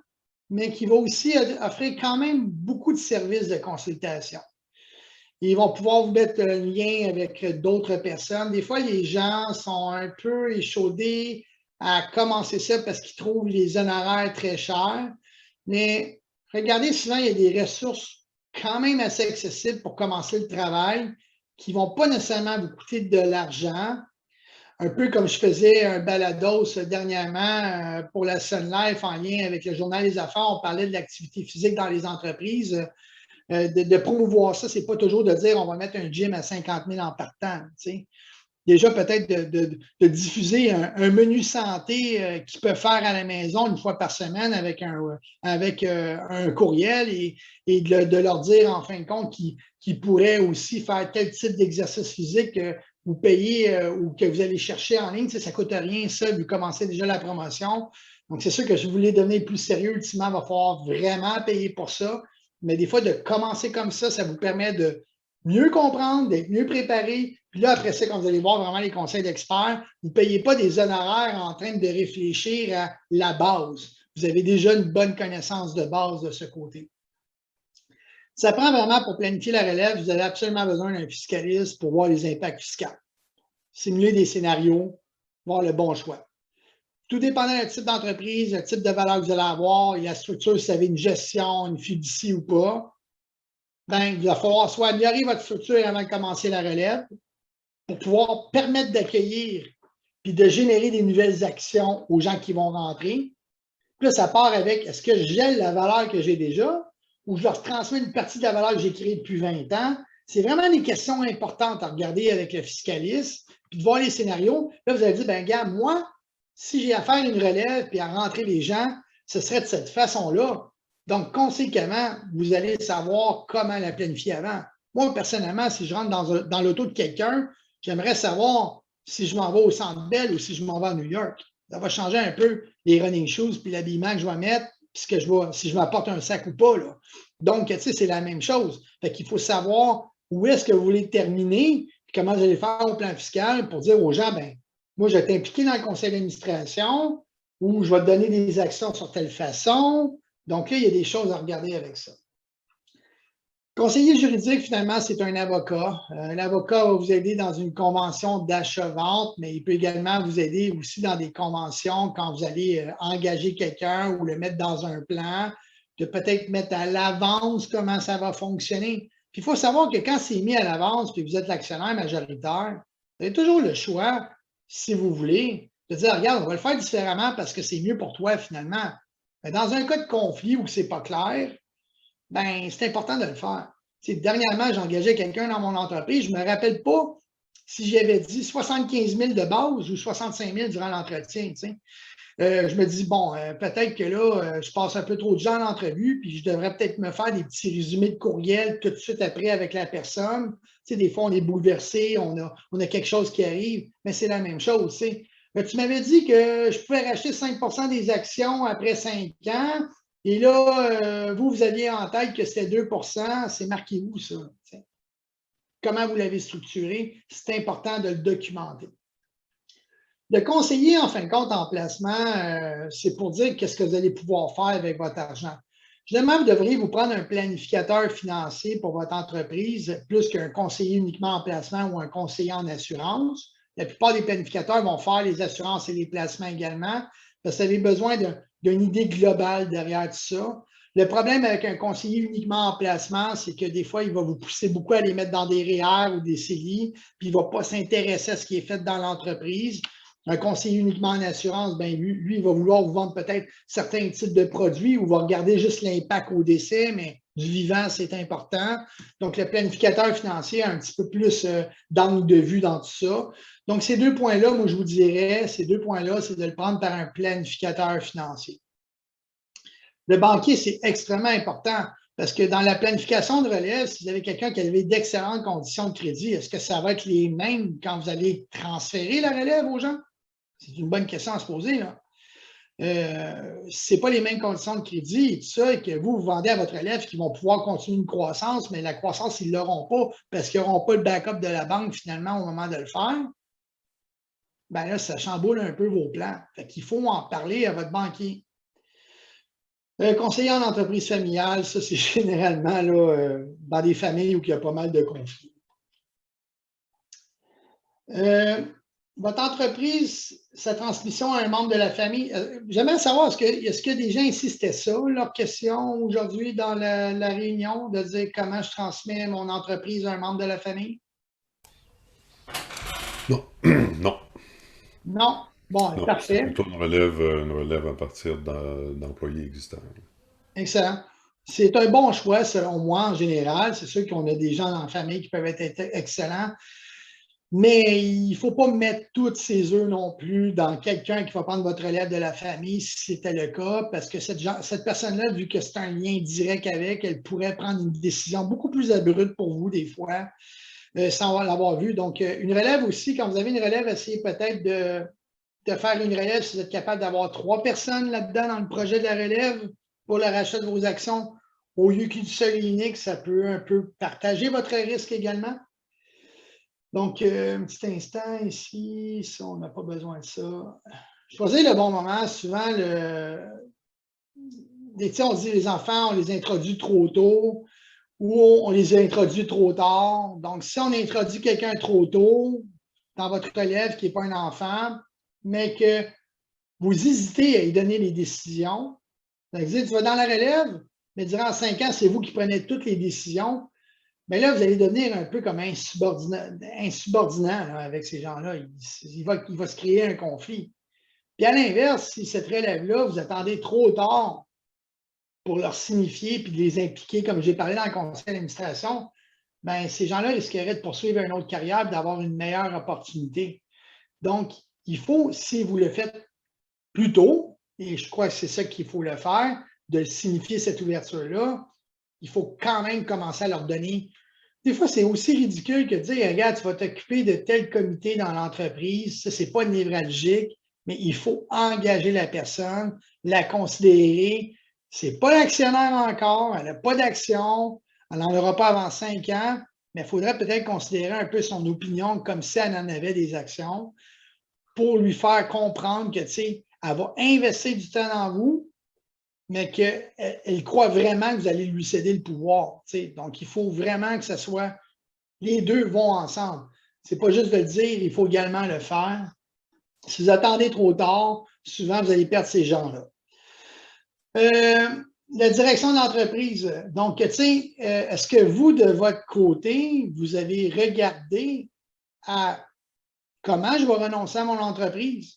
mais qui va aussi offrir quand même beaucoup de services de consultation. Ils vont pouvoir vous mettre un lien avec d'autres personnes. Des fois, les gens sont un peu échaudés à commencer ça parce qu'ils trouvent les honoraires très chers. Mais regardez, souvent, il y a des ressources quand même assez accessibles pour commencer le travail, qui ne vont pas nécessairement vous coûter de l'argent. Un peu comme je faisais un balados dernièrement pour la Sun Life en lien avec le Journal des Affaires, on parlait de l'activité physique dans les entreprises. De promouvoir ça, ce n'est pas toujours de dire on va mettre un gym à 50 000 en partant. Tu sais. Déjà, peut-être de diffuser un menu santé qu'ils peuvent faire à la maison une fois par semaine avec un courriel et de leur dire, en fin de compte, qu'ils pourraient aussi faire tel type d'exercice physique que vous payez ou que vous allez chercher en ligne. Ça ne coûte rien, ça, vous commencez déjà la promotion. Donc, c'est sûr que si vous voulez devenir plus sérieux, ultimement, il va falloir vraiment payer pour ça. Mais des fois, de commencer comme ça vous permet de mieux comprendre, d'être mieux préparé. Puis là, après ça, quand vous allez voir vraiment les conseils d'experts, vous ne payez pas des honoraires en train de réfléchir à la base. Vous avez déjà une bonne connaissance de base de ce côté. Ça prend vraiment pour planifier la relève, vous avez absolument besoin d'un fiscaliste pour voir les impacts fiscaux, simuler des scénarios, voir le bon choix. Tout dépendant du type d'entreprise, le type de valeur que vous allez avoir et la structure, si vous avez une gestion, une fiducie ou pas, ben, il va falloir soit améliorer votre structure avant de commencer la relève pour pouvoir permettre d'accueillir puis de générer des nouvelles actions aux gens qui vont rentrer. Puis là, ça part avec, est-ce que je gèle la valeur que j'ai déjà ou je leur transmets une partie de la valeur que j'ai créée depuis 20 ans? C'est vraiment des questions importantes à regarder avec le fiscaliste puis de voir les scénarios. Là, vous allez dire, ben gars, moi, si j'ai à faire une relève puis à rentrer les gens, ce serait de cette façon-là. Donc, conséquemment, vous allez savoir comment la planifier avant. Moi, personnellement, si je rentre dans l'auto de quelqu'un, j'aimerais savoir si je m'en vais au Centre Bell ou si je m'en vais à New York. Ça va changer un peu les running shoes puis l'habillement que je vais mettre, puis si je m'apporte un sac ou pas. Là. Donc, tu sais, c'est la même chose. Fait qu'il faut savoir où est-ce que vous voulez terminer, puis comment vous allez faire au plan fiscal pour dire aux gens, ben, moi, je vais t'impliquer dans le conseil d'administration ou je vais te donner des actions sur telle façon. Donc là, il y a des choses à regarder avec ça. Conseiller juridique, finalement, c'est un avocat. L'avocat va vous aider dans une convention d'achat-vente, mais il peut également vous aider aussi dans des conventions quand vous allez engager quelqu'un ou le mettre dans un plan, de peut-être mettre à l'avance comment ça va fonctionner. Puis il faut savoir que quand c'est mis à l'avance, puis vous êtes l'actionnaire majoritaire, vous avez toujours le choix, si vous voulez, de dire, regarde, on va le faire différemment parce que c'est mieux pour toi finalement. Mais dans un cas de conflit où ce n'est pas clair, ben, c'est important de le faire. T'sais, dernièrement, j'ai engagé quelqu'un dans mon entreprise. Je ne me rappelle pas si j'avais dit 75 000 de base ou 65 000 durant l'entretien. Je me dis, bon, peut-être que là, je passe un peu trop de gens en entrevue, puis je devrais peut-être me faire des petits résumés de courriel tout de suite après avec la personne. Des fois, on est bouleversé, on a quelque chose qui arrive, mais c'est la même chose. Mais tu m'avais dit que je pouvais racheter 5 % des actions après 5 ans. Et là, vous aviez en tête que c'était 2 %. C'est marqué où, ça? T'sais? Comment vous l'avez structuré? C'est important de le documenter. Le conseiller, en fin de compte, en placement, c'est pour dire qu'est-ce que vous allez pouvoir faire avec votre argent. Généralement, vous devriez vous prendre un planificateur financier pour votre entreprise, plus qu'un conseiller uniquement en placement ou un conseiller en assurance. La plupart des planificateurs vont faire les assurances et les placements également, parce que vous avez besoin d'une idée globale derrière tout ça. Le problème avec un conseiller uniquement en placement, c'est que des fois, il va vous pousser beaucoup à les mettre dans des REER ou des CELI, puis il ne va pas s'intéresser à ce qui est fait dans l'entreprise. Un conseiller uniquement en assurance, ben lui, il va vouloir vous vendre peut-être certains types de produits ou va regarder juste l'impact au décès, mais du vivant, c'est important. Donc, le planificateur financier a un petit peu plus d'angle de vue dans tout ça. Donc, ces deux points-là, moi, je vous dirais, ces deux points-là, c'est de le prendre par un planificateur financier. Le banquier, c'est extrêmement important parce que dans la planification de relève, si vous avez quelqu'un qui avait d'excellentes conditions de crédit, est-ce que ça va être les mêmes quand vous allez transférer la relève aux gens? C'est une bonne question à se poser, là. Ce n'est pas les mêmes conditions de crédit et tout ça, et que vous vendez à votre élève qui vont pouvoir continuer une croissance, mais la croissance, ils ne l'auront pas parce qu'ils n'auront pas le backup de la banque finalement au moment de le faire. Bien là, ça chamboule un peu vos plans. Fait qu'il faut en parler à votre banquier. Conseiller en entreprise familiale, ça, c'est généralement là, dans des familles où il y a pas mal de conflits. Votre entreprise, sa transmission à un membre de la famille, j'aimerais savoir, est-ce que des gens ici, c'était ça, leur question aujourd'hui dans la réunion, de dire comment je transmets mon entreprise à un membre de la famille? Non. Non. Non? Bon, Non, parfait. c'est plutôt une relève à partir d'employés existants. Excellent. C'est un bon choix, selon moi, en général. C'est sûr qu'on a des gens dans la famille qui peuvent être excellents. Mais il ne faut pas mettre tous ses œufs non plus dans quelqu'un qui va prendre votre relève de la famille, si c'était le cas, parce que cette personne-là, vu que c'est un lien direct avec, elle pourrait prendre une décision beaucoup plus abrupte pour vous, des fois, sans l'avoir vu. Donc, une relève aussi, quand vous avez une relève, essayez peut-être de faire une relève si vous êtes capable d'avoir 3 personnes là-dedans dans le projet de la relève pour le rachat de vos actions. Au lieu qu'il y ait du seul et unique, ça peut un peu partager votre risque également. Donc, un petit instant ici, ça, on n'a pas besoin de ça. Choisir le bon moment. Souvent, on dit les enfants, on les introduit trop tôt ou on les introduit trop tard. Donc, si on introduit quelqu'un trop tôt dans votre relève qui n'est pas un enfant, mais que vous hésitez à y donner les décisions, donc, tu vas dans la relève, mais durant 5 ans, c'est vous qui prenez toutes les décisions. Mais là, vous allez devenir un peu comme insubordinant là, avec ces gens-là. Il va se créer un conflit. Puis à l'inverse, si cette relève-là, vous attendez trop tard pour leur signifier puis de les impliquer, comme j'ai parlé dans le conseil d'administration, bien, ces gens-là risqueraient de poursuivre une autre carrière et d'avoir une meilleure opportunité. Donc, il faut, si vous le faites plus tôt, et je crois que c'est ça qu'il faut le faire, de signifier cette ouverture-là, il faut quand même commencer à leur donner. Des fois, c'est aussi ridicule que de dire, regarde, tu vas t'occuper de tel comité dans l'entreprise, ça, c'est pas névralgique, mais il faut engager la personne, la considérer. C'est pas l'actionnaire encore, elle n'a pas d'action, elle n'en aura pas avant 5 ans, mais il faudrait peut-être considérer un peu son opinion comme si elle en avait des actions pour lui faire comprendre que, tu sais, elle va investir du temps dans vous, mais qu'elle croit vraiment que vous allez lui céder le pouvoir. T'sais. Donc, il faut vraiment que ce soit... Les deux vont ensemble. Ce n'est pas juste de le dire, il faut également le faire. Si vous attendez trop tard, souvent, vous allez perdre ces gens-là. La direction de l'entreprise. Donc, tu sais, est-ce que vous, de votre côté, vous avez regardé à comment je vais renoncer à mon entreprise?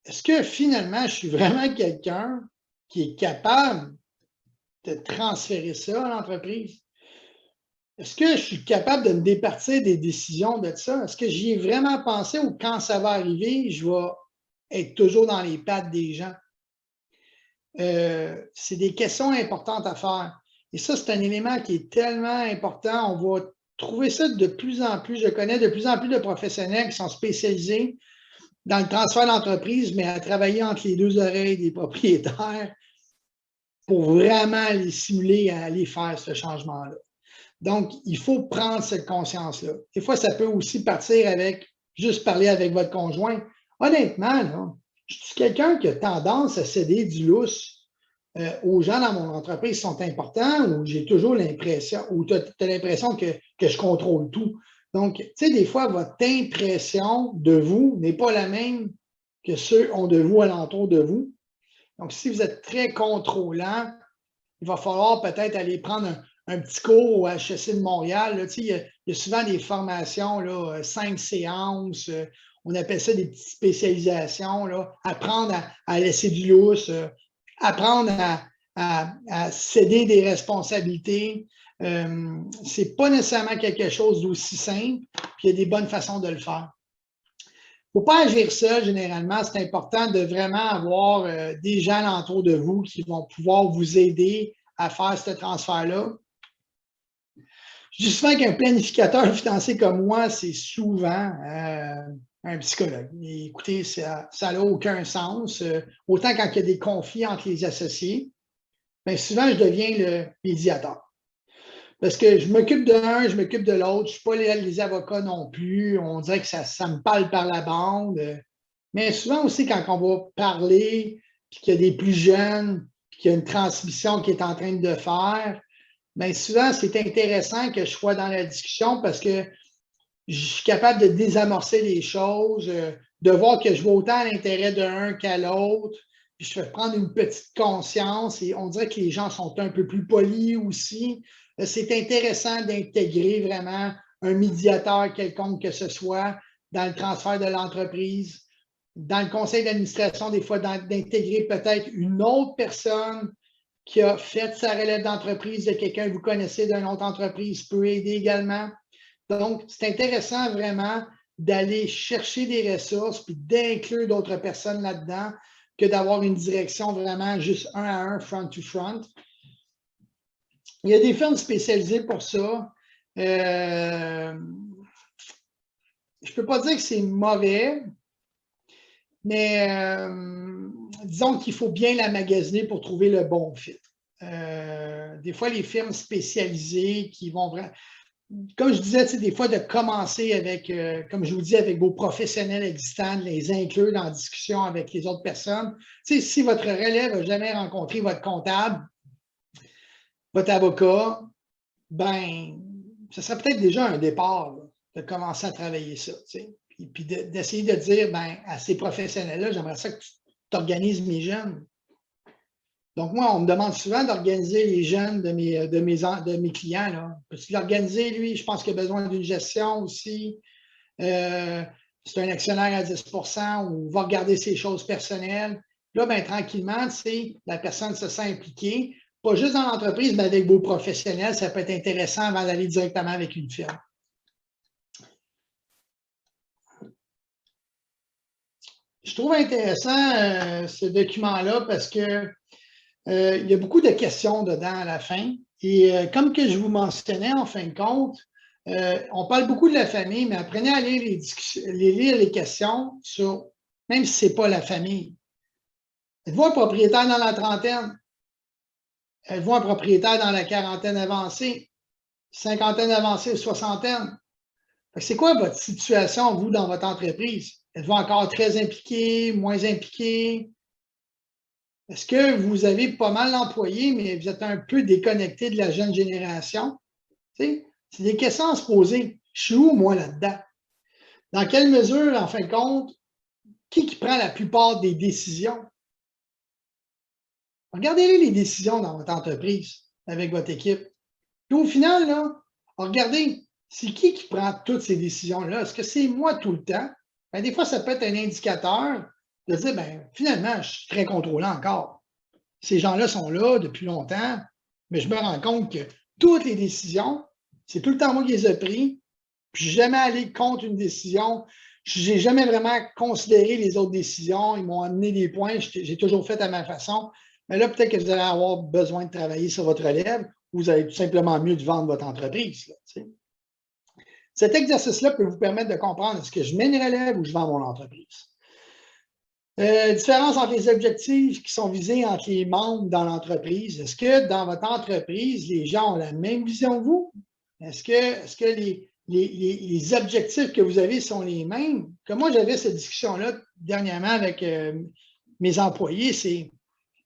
Est-ce que finalement, je suis vraiment quelqu'un qui est capable de transférer ça à l'entreprise? Est-ce que je suis capable de me départir des décisions de ça? Est-ce que j'y ai vraiment pensé ou quand ça va arriver, je vais être toujours dans les pattes des gens? C'est des questions importantes à faire. Et ça, c'est un élément qui est tellement important. On va trouver ça de plus en plus. Je connais de plus en plus de professionnels qui sont spécialisés dans le transfert d'entreprise, mais à travailler entre les deux oreilles des propriétaires pour vraiment les simuler à aller faire ce changement-là. Donc, il faut prendre cette conscience-là. Des fois, ça peut aussi partir avec juste parler avec votre conjoint. honnêtement, là, je suis quelqu'un qui a tendance à céder du lousse aux gens dans mon entreprise qui sont importants ou j'ai toujours l'impression, ou tu as l'impression que je contrôle tout. Donc, tu sais, des fois, votre impression de vous n'est pas la même que ceux ont de vous alentour de vous. Donc, si vous êtes très contrôlant, il va falloir peut-être aller prendre un petit cours au HEC de Montréal. Là, il y a souvent des formations, là, 5 séances, on appelle ça des petites spécialisations, là, apprendre à laisser du lousse, apprendre à céder des responsabilités. C'est pas nécessairement quelque chose d'aussi simple, puis il y a des bonnes façons de le faire. Il ne faut pas agir seul, généralement. C'est important de vraiment avoir des gens autour de vous qui vont pouvoir vous aider à faire ce transfert-là. Je dis souvent qu'un planificateur financier comme moi, c'est souvent un psychologue. Et écoutez, ça n'a aucun sens. Autant quand il y a des conflits entre les associés, bien souvent, je deviens le médiateur. Parce que je m'occupe d'un, je m'occupe de l'autre. Je ne suis pas les avocats non plus. On dirait que ça me parle par la bande. Mais souvent aussi, quand on va parler, puis qu'il y a des plus jeunes, puis qu'il y a une transmission qui est en train de faire, bien souvent, c'est intéressant que je sois dans la discussion parce que je suis capable de désamorcer les choses, de voir que je vois autant l'intérêt d'un qu'à l'autre. Puis je fais prendre une petite conscience et on dirait que les gens sont un peu plus polis aussi. C'est intéressant d'intégrer vraiment un médiateur quelconque que ce soit dans le transfert de l'entreprise, dans le conseil d'administration, des fois d'intégrer peut-être une autre personne qui a fait sa relève d'entreprise de quelqu'un que vous connaissez d'une autre entreprise peut aider également. Donc, c'est intéressant vraiment d'aller chercher des ressources puis d'inclure d'autres personnes là-dedans que d'avoir une direction vraiment juste un à un, front to front. Il y a des firmes spécialisées pour ça. Je ne peux pas dire que c'est mauvais, mais disons qu'il faut bien la magasiner pour trouver le bon fit. Des fois, les firmes spécialisées qui vont vraiment... Comme je disais, des fois, de commencer avec, comme je vous dis, avec vos professionnels existants, de les inclure dans la discussion avec les autres personnes. Si votre relève n'a jamais rencontré votre comptable, votre avocat, ben, ce serait peut-être déjà un départ là, de commencer à travailler ça. Puis d'essayer de dire ben, à ces professionnels-là, j'aimerais ça que tu organises mes jeunes. Donc, moi, on me demande souvent d'organiser les jeunes de mes clients. Peux-tu l'organiser, lui? Je pense qu'il a besoin d'une gestion aussi. C'est un actionnaire à 10% ou va regarder ses choses personnelles. Là, ben, tranquillement, la personne se sent impliquée. Pas juste dans l'entreprise, mais avec vos professionnels, ça peut être intéressant avant d'aller directement avec une firme. Je trouve intéressant ce document-là parce que il y a beaucoup de questions dedans à la fin. Et comme que je vous mentionnais, en fin de compte, on parle beaucoup de la famille, mais apprenez à lire lire les questions sur, même si ce n'est pas la famille. Êtes-vous un propriétaire dans la trentaine? Êtes-vous un propriétaire dans la quarantaine avancée, cinquantaine avancée ou soixantaine? C'est quoi votre situation, vous, dans votre entreprise? Êtes-vous encore très impliqué, moins impliqué? Est-ce que vous avez pas mal d'employés, mais vous êtes un peu déconnecté de la jeune génération? C'est des questions à se poser. Je suis où, moi, là-dedans? Dans quelle mesure, en fin de compte, qui prend la plupart des décisions? Regardez les décisions dans votre entreprise avec votre équipe. Puis au final, là, regardez, c'est qui prend toutes ces décisions-là? Est-ce que c'est moi tout le temps? Bien, des fois, ça peut être un indicateur de dire, bien, finalement, je suis très contrôlant encore. Ces gens-là sont là depuis longtemps, mais je me rends compte que toutes les décisions, c'est tout le temps moi qui les ai prises. Puis je n'ai jamais allé contre une décision. Je n'ai jamais vraiment considéré les autres décisions. Ils m'ont amené des points. J'ai toujours fait à ma façon. Mais là, peut-être que vous allez avoir besoin de travailler sur votre relève ou vous allez tout simplement mieux de vendre votre entreprise. Là, cet exercice-là peut vous permettre de comprendre est-ce que je mets une relève ou je vends mon entreprise. Différence entre les objectifs qui sont visés entre les membres dans l'entreprise. Est-ce que dans votre entreprise, les gens ont la même vision que vous? Est-ce que les objectifs que vous avez sont les mêmes. Comme moi, j'avais cette discussion-là dernièrement avec mes employés, c'est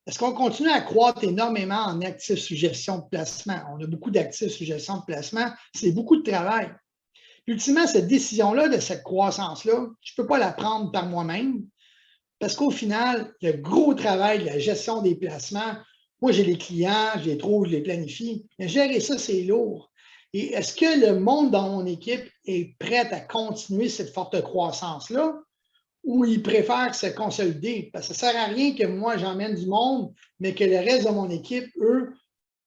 est-ce qu'on continue à croître énormément en actifs sous gestion de placement? On a beaucoup d'actifs sous gestion de placement. C'est beaucoup de travail. Ultimement, cette décision-là, de cette croissance-là, je ne peux pas la prendre par moi-même parce qu'au final, le gros travail de la gestion des placements, moi, j'ai les clients, je les trouve, je les planifie. Mais gérer ça, c'est lourd. Et est-ce que le monde dans mon équipe est prêt à continuer cette forte croissance-là? Ou ils préfèrent se consolider. Parce que ça ne sert à rien que moi, j'emmène du monde, mais que le reste de mon équipe, eux,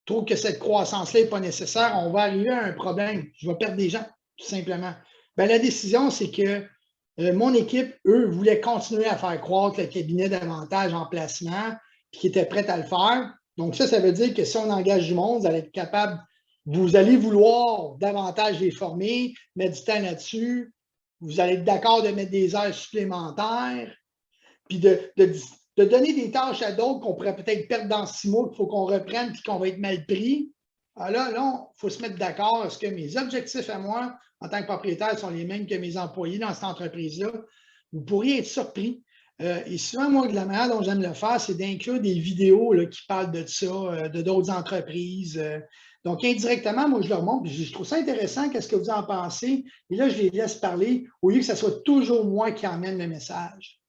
trouvent que cette croissance-là n'est pas nécessaire. On va arriver à un problème. Je vais perdre des gens, tout simplement. Bien, la décision, c'est que mon équipe, eux, voulaient continuer à faire croître le cabinet davantage en placement, puis qui étaient prêts à le faire. Donc, ça veut dire que si on engage du monde, vous allez être capable, vous allez vouloir davantage les former, mettre du temps là-dessus. Vous allez être d'accord de mettre des heures supplémentaires, puis de donner des tâches à d'autres qu'on pourrait peut-être perdre dans 6 mois, qu'il faut qu'on reprenne puis qu'on va être mal pris. Alors là, il faut se mettre d'accord. Est-ce que mes objectifs à moi, en tant que propriétaire, sont les mêmes que mes employés dans cette entreprise-là? Vous pourriez être surpris. Et souvent, moi, de la manière dont j'aime le faire, c'est d'inclure des vidéos là, qui parlent de ça, de d'autres entreprises. Donc, indirectement, moi, je leur montre, je trouve ça intéressant, qu'est-ce que vous en pensez? Et là, je les laisse parler au lieu que ce soit toujours moi qui emmène le message.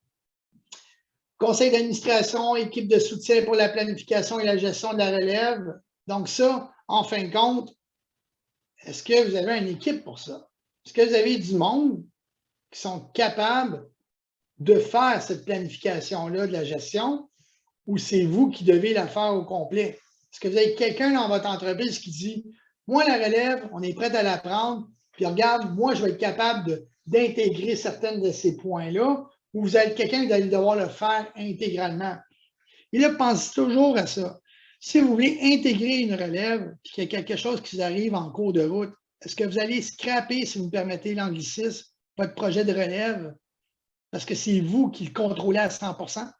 Conseil d'administration, équipe de soutien pour la planification et la gestion de la relève. Donc, ça, en fin de compte, est-ce que vous avez une équipe pour ça? Est-ce que vous avez du monde qui sont capables de faire cette planification-là de la gestion ou c'est vous qui devez la faire au complet? Est-ce que vous avez quelqu'un dans votre entreprise qui dit « Moi, la relève, on est prêt à la prendre, puis regarde, moi, je vais être capable d'intégrer certains de ces points-là » ou vous êtes quelqu'un qui va devoir le faire intégralement? Et là, pensez toujours à ça. Si vous voulez intégrer une relève, puis qu'il y a quelque chose qui vous arrive en cours de route, est-ce que vous allez scraper, si vous me permettez l'anglicisme, votre projet de relève parce que c'est vous qui le contrôlez à 100%?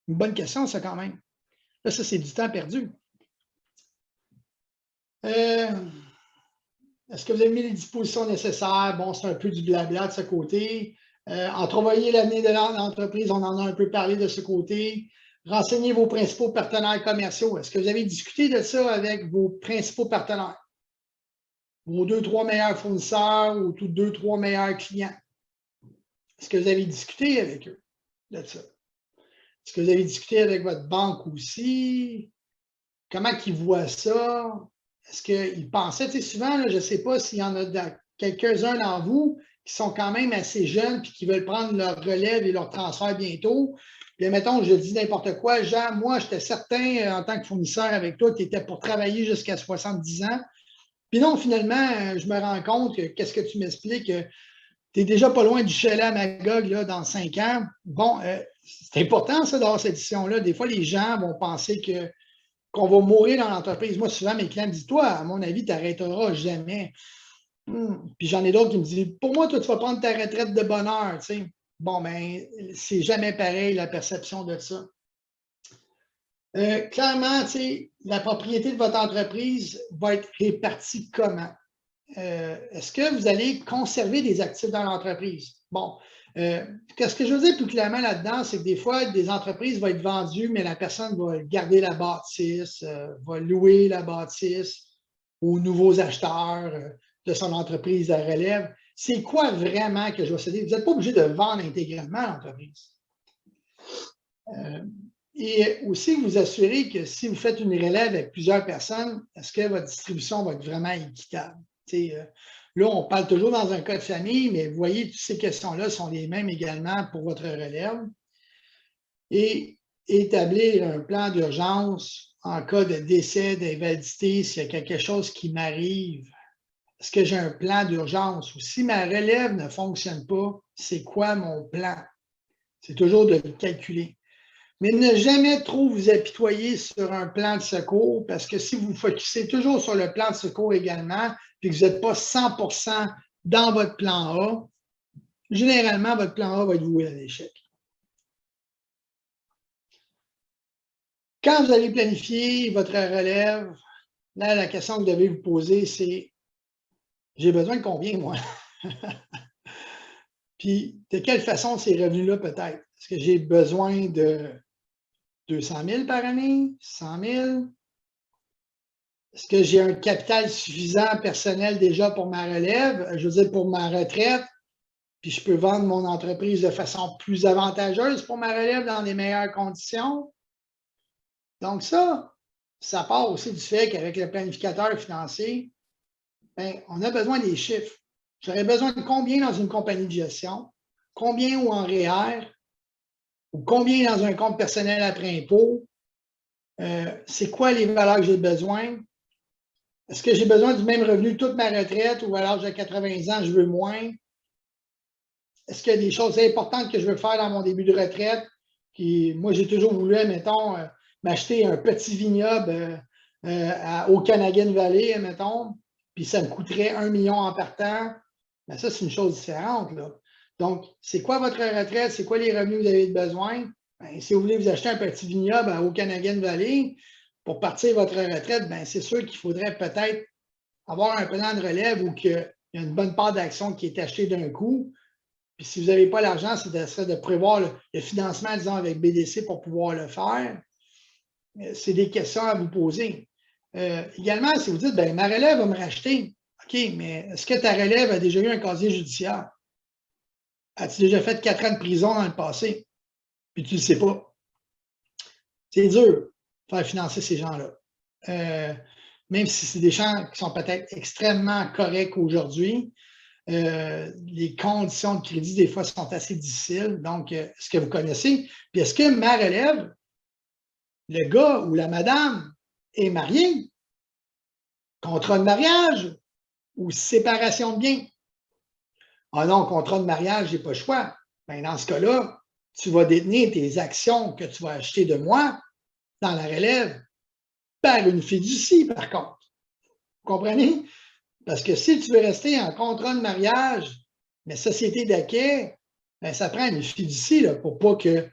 Une bonne question, ça, quand même. Là, ça, c'est du temps perdu. Est-ce que vous avez mis les dispositions nécessaires? Bon, c'est un peu du blabla de ce côté. Entrevoyer l'avenir de l'entreprise, on en a un peu parlé de ce côté. Renseignez vos principaux partenaires commerciaux. Est-ce que vous avez discuté de ça avec vos principaux partenaires? Vos 2-3 meilleurs fournisseurs ou tous 2-3 meilleurs clients? Est-ce que vous avez discuté avec eux de ça? Est-ce que vous avez discuté avec votre banque aussi? Comment ils voient ça? Est-ce qu'ils pensaient, tu sais, souvent, là, je ne sais pas s'il y en a quelques-uns d'entre vous qui sont quand même assez jeunes et qui veulent prendre leur relève et leur transfert bientôt. Puis, mettons, je dis n'importe quoi, Jean, moi, j'étais certain, en tant que fournisseur avec toi, tu étais pour travailler jusqu'à 70 ans. Puis non, finalement, je me rends compte que, qu'est-ce que tu m'expliques? Tu es déjà pas loin du chalet à Magog là, dans 5 ans. Bon, c'est important, ça, d'avoir cette décision-là. Des fois, les gens vont penser qu'on va mourir dans l'entreprise. Moi, souvent, mes clients me disent, toi, à mon avis, tu n'arrêteras jamais. Puis j'en ai d'autres qui me disent, pour moi, toi, tu vas prendre ta retraite de bonne heure. Tu sais. Bon, ben, c'est jamais pareil, la perception de ça. Clairement, tu sais, la propriété de votre entreprise va être répartie comment? Est-ce que vous allez conserver des actifs dans l'entreprise? Bon, ce que je veux dire plus clairement là-dedans, c'est que des fois, des entreprises vont être vendues, mais la personne va garder la bâtisse, va louer la bâtisse aux nouveaux acheteurs de son entreprise à relève. C'est quoi vraiment que je vais céder? Vous n'êtes pas obligé de vendre intégralement l'entreprise. Et aussi, vous assurez que si vous faites une relève avec plusieurs personnes, est-ce que votre distribution va être vraiment équitable? Là, on parle toujours dans un cas de famille, mais vous voyez, toutes ces questions-là sont les mêmes également pour votre relève. Et établir un plan d'urgence en cas de décès, d'invalidité, s'il y a quelque chose qui m'arrive. Est-ce que j'ai un plan d'urgence? Ou si ma relève ne fonctionne pas, c'est quoi mon plan? C'est toujours de le calculer. Mais ne jamais trop vous apitoyer sur un plan de secours parce que si vous focussez toujours sur le plan de secours également et que vous n'êtes pas 100% dans votre plan A, généralement, votre plan A va être voué à l'échec. Quand vous allez planifier votre relève, là, la question que vous devez vous poser, c'est J'ai besoin de combien, moi? Puis, de quelle façon ces revenus-là, peut-être? Est-ce que j'ai besoin de 200 000 par année? 100 000? Est-ce que j'ai un capital suffisant personnel déjà pour ma relève? Je veux dire, pour ma retraite? Puis, je peux vendre mon entreprise de façon plus avantageuse pour ma relève dans les meilleures conditions? Donc, ça part aussi du fait qu'avec le planificateur financier, bien, on a besoin des chiffres. J'aurais besoin de combien dans une compagnie de gestion, combien ou en REER, ou combien dans un compte personnel après impôt, c'est quoi les valeurs que j'ai besoin, est-ce que j'ai besoin du même revenu toute ma retraite ou à l'âge de 80 ans, je veux moins, est-ce qu'il y a des choses importantes que je veux faire dans mon début de retraite, puis moi j'ai toujours voulu, mettons, m'acheter un petit vignoble au Okanagan Valley, mettons, puis ça me coûterait 1 million en partant. Bien, ça, c'est une chose différente, là. Donc, c'est quoi votre retraite? C'est quoi les revenus que vous avez besoin? Bien, si vous voulez vous acheter un petit vignoble au Okanagan Valley pour partir votre retraite, bien, c'est sûr qu'il faudrait peut-être avoir un plan de relève où il y a une bonne part d'actions qui est achetée d'un coup. Puis si vous n'avez pas l'argent, c'est de prévoir le financement, disons, avec BDC pour pouvoir le faire. C'est des questions à vous poser. Également, si vous dites, bien, ma relève va me racheter. OK, mais est-ce que ta relève a déjà eu un casier judiciaire? As-tu déjà fait 4 ans de prison dans le passé? Puis tu ne le sais pas. C'est dur de faire financer ces gens-là. Même si c'est des gens qui sont peut-être extrêmement corrects aujourd'hui, les conditions de crédit, des fois, sont assez difficiles. Donc, est-ce que vous connaissez? Puis est-ce que ma relève, le gars ou la madame est marié? Contrat de mariage ou séparation de biens? Ah non, contrat de mariage, j'ai pas le choix. Bien, dans ce cas-là, tu vas détenir tes actions que tu vas acheter de moi dans la relève par une fiducie, par contre. Vous comprenez? Parce que si tu veux rester en contrat de mariage, mais société d'acquet, bien, ça prend une fiducie là, pour pas que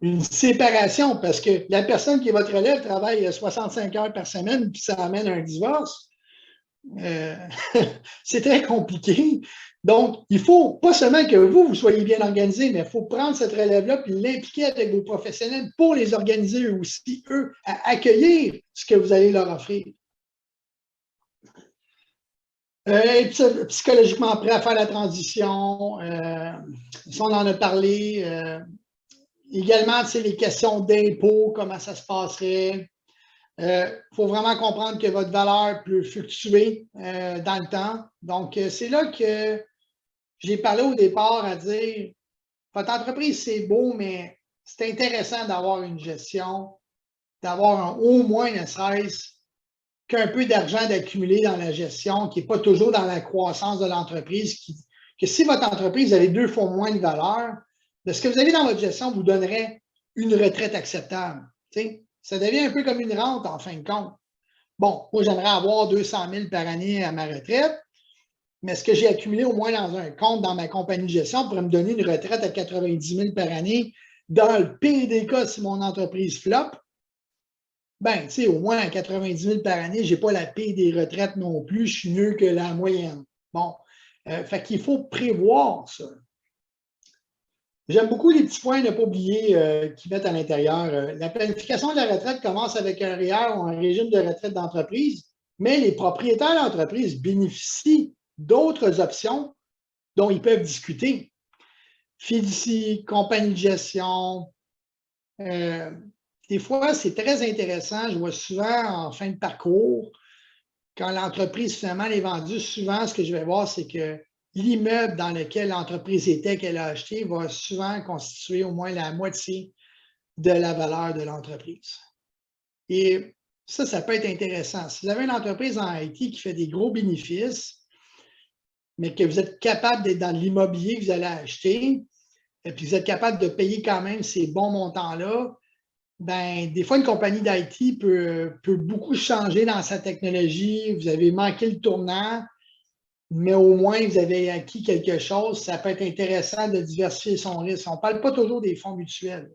une séparation, parce que la personne qui est votre relève travaille 65 heures par semaine, puis ça amène un divorce. C'est très compliqué. Donc, il faut pas seulement que vous soyez bien organisé, mais il faut prendre cette relève-là et l'impliquer avec vos professionnels pour les organiser eux aussi, eux, à accueillir ce que vous allez leur offrir. Être psychologiquement prêt à faire la transition, ça on en a parlé. Également, les questions d'impôts, comment ça se passerait. Faut vraiment comprendre que votre valeur peut fluctuer dans le temps. Donc, c'est là que j'ai parlé au départ à dire, votre entreprise, c'est beau, mais c'est intéressant d'avoir une gestion, d'avoir au moins, ne serait-ce qu'un peu d'argent d'accumuler dans la gestion, qui n'est pas toujours dans la croissance de l'entreprise, que si votre entreprise, vous avez 2 fois moins de valeur, de ce que vous avez dans votre gestion vous donnerait une retraite acceptable. T'sais? Ça devient un peu comme une rente en fin de compte. Bon, moi, j'aimerais avoir 200 000 par année à ma retraite, mais ce que j'ai accumulé au moins dans un compte dans ma compagnie de gestion pourrait me donner une retraite à 90 000 par année. Dans le pire des cas, si mon entreprise flop, ben, tu sais, au moins à 90 000 par année, je n'ai pas la paye des retraites non plus, je suis mieux que la moyenne. Bon, fait qu'il faut prévoir ça. J'aime beaucoup les petits points à ne pas oublier qu'ils mettent à l'intérieur. La planification de la retraite commence avec un REER ou un régime de retraite d'entreprise, mais les propriétaires d'entreprise bénéficient d'autres options dont ils peuvent discuter. Fiducie, compagnie de gestion. Des fois, c'est très intéressant. Je vois souvent en fin de parcours, quand l'entreprise finalement est vendue, souvent ce que je vais voir, c'est que l'immeuble dans lequel l'entreprise était qu'elle a acheté va souvent constituer au moins la moitié de la valeur de l'entreprise. Et ça peut être intéressant. Si vous avez une entreprise en Haïti qui fait des gros bénéfices, mais que vous êtes capable d'être dans l'immobilier que vous allez acheter, et puis vous êtes capable de payer quand même ces bons montants-là, ben, des fois, une compagnie d'IT peut beaucoup changer dans sa technologie. Vous avez manqué le tournant, mais au moins, vous avez acquis quelque chose. Ça peut être intéressant de diversifier son risque. On ne parle pas toujours des fonds mutuels.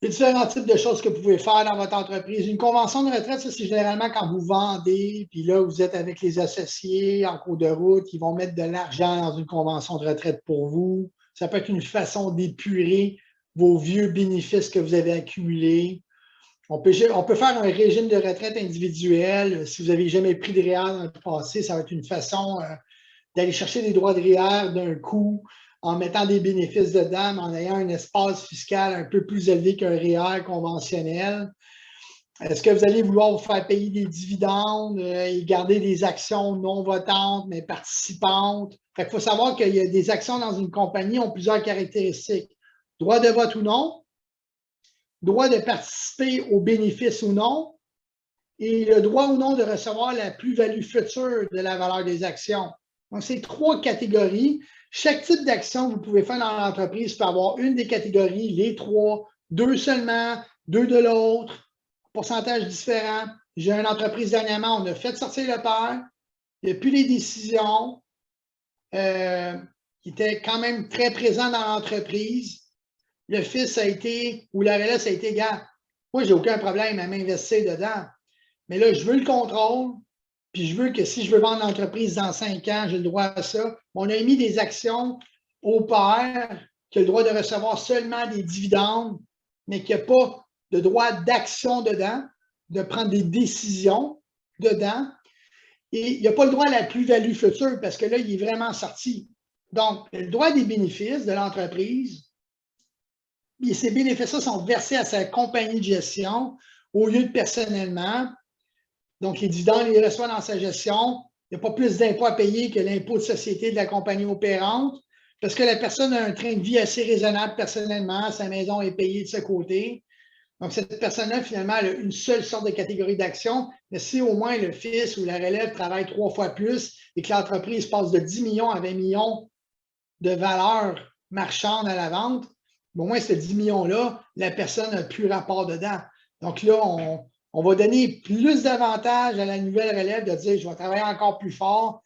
Il y a différents types de choses que vous pouvez faire dans votre entreprise. Une convention de retraite, ça, c'est généralement quand vous vendez, puis là, vous êtes avec les associés en cours de route, ils vont mettre de l'argent dans une convention de retraite pour vous. Ça peut être une façon d'épurer vos vieux bénéfices que vous avez accumulés. On peut faire un régime de retraite individuel. Si vous n'avez jamais pris de REER dans le passé, ça va être une façon d'aller chercher des droits de REER d'un coup en mettant des bénéfices dedans, mais en ayant un espace fiscal un peu plus élevé qu'un REER conventionnel. Est-ce que vous allez vouloir vous faire payer des dividendes et garder des actions non votantes, mais participantes? Il faut savoir qu'il y a des actions dans une compagnie qui ont plusieurs caractéristiques. Droit de vote ou non, droit de participer aux bénéfices ou non, et le droit ou non de recevoir la plus-value future de la valeur des actions. Donc, c'est 3 catégories. Chaque type d'action que vous pouvez faire dans l'entreprise peut avoir une des catégories, les 3, 2 seulement, 2 de l'autre, pourcentage différent. J'ai une entreprise dernièrement, on a fait sortir le père, il n'y a plus les décisions, qui étaient quand même très présents dans l'entreprise. Le fils a été, ou la relève, ça a été égal. Moi, j'ai aucun problème à m'investir dedans. Mais là, je veux le contrôle, puis je veux que si je veux vendre l'entreprise dans 5 ans, j'ai le droit à ça. On a émis des actions au père qui a le droit de recevoir seulement des dividendes, mais qui n'a pas de droit d'action dedans, de prendre des décisions dedans. Et il n'a pas le droit à la plus-value future parce que là, il est vraiment sorti. Donc, le droit des bénéfices de l'entreprise, et ces bénéfices-là sont versés à sa compagnie de gestion au lieu de personnellement. Donc, les dividendes, il les reçoit dans sa gestion. Il n'y a pas plus d'impôts à payer que l'impôt de société de la compagnie opérante parce que la personne a un train de vie assez raisonnable personnellement. Sa maison est payée de ce côté. Donc, cette personne-là, finalement, elle a une seule sorte de catégorie d'action. Mais si au moins le fils ou la relève travaille 3 fois plus et que l'entreprise passe de 10 millions à 20 millions de valeur marchande à la vente, au moins, ces 10 millions-là, la personne n'a plus rapport dedans. Donc là, on va donner plus d'avantages à la nouvelle relève de dire, je vais travailler encore plus fort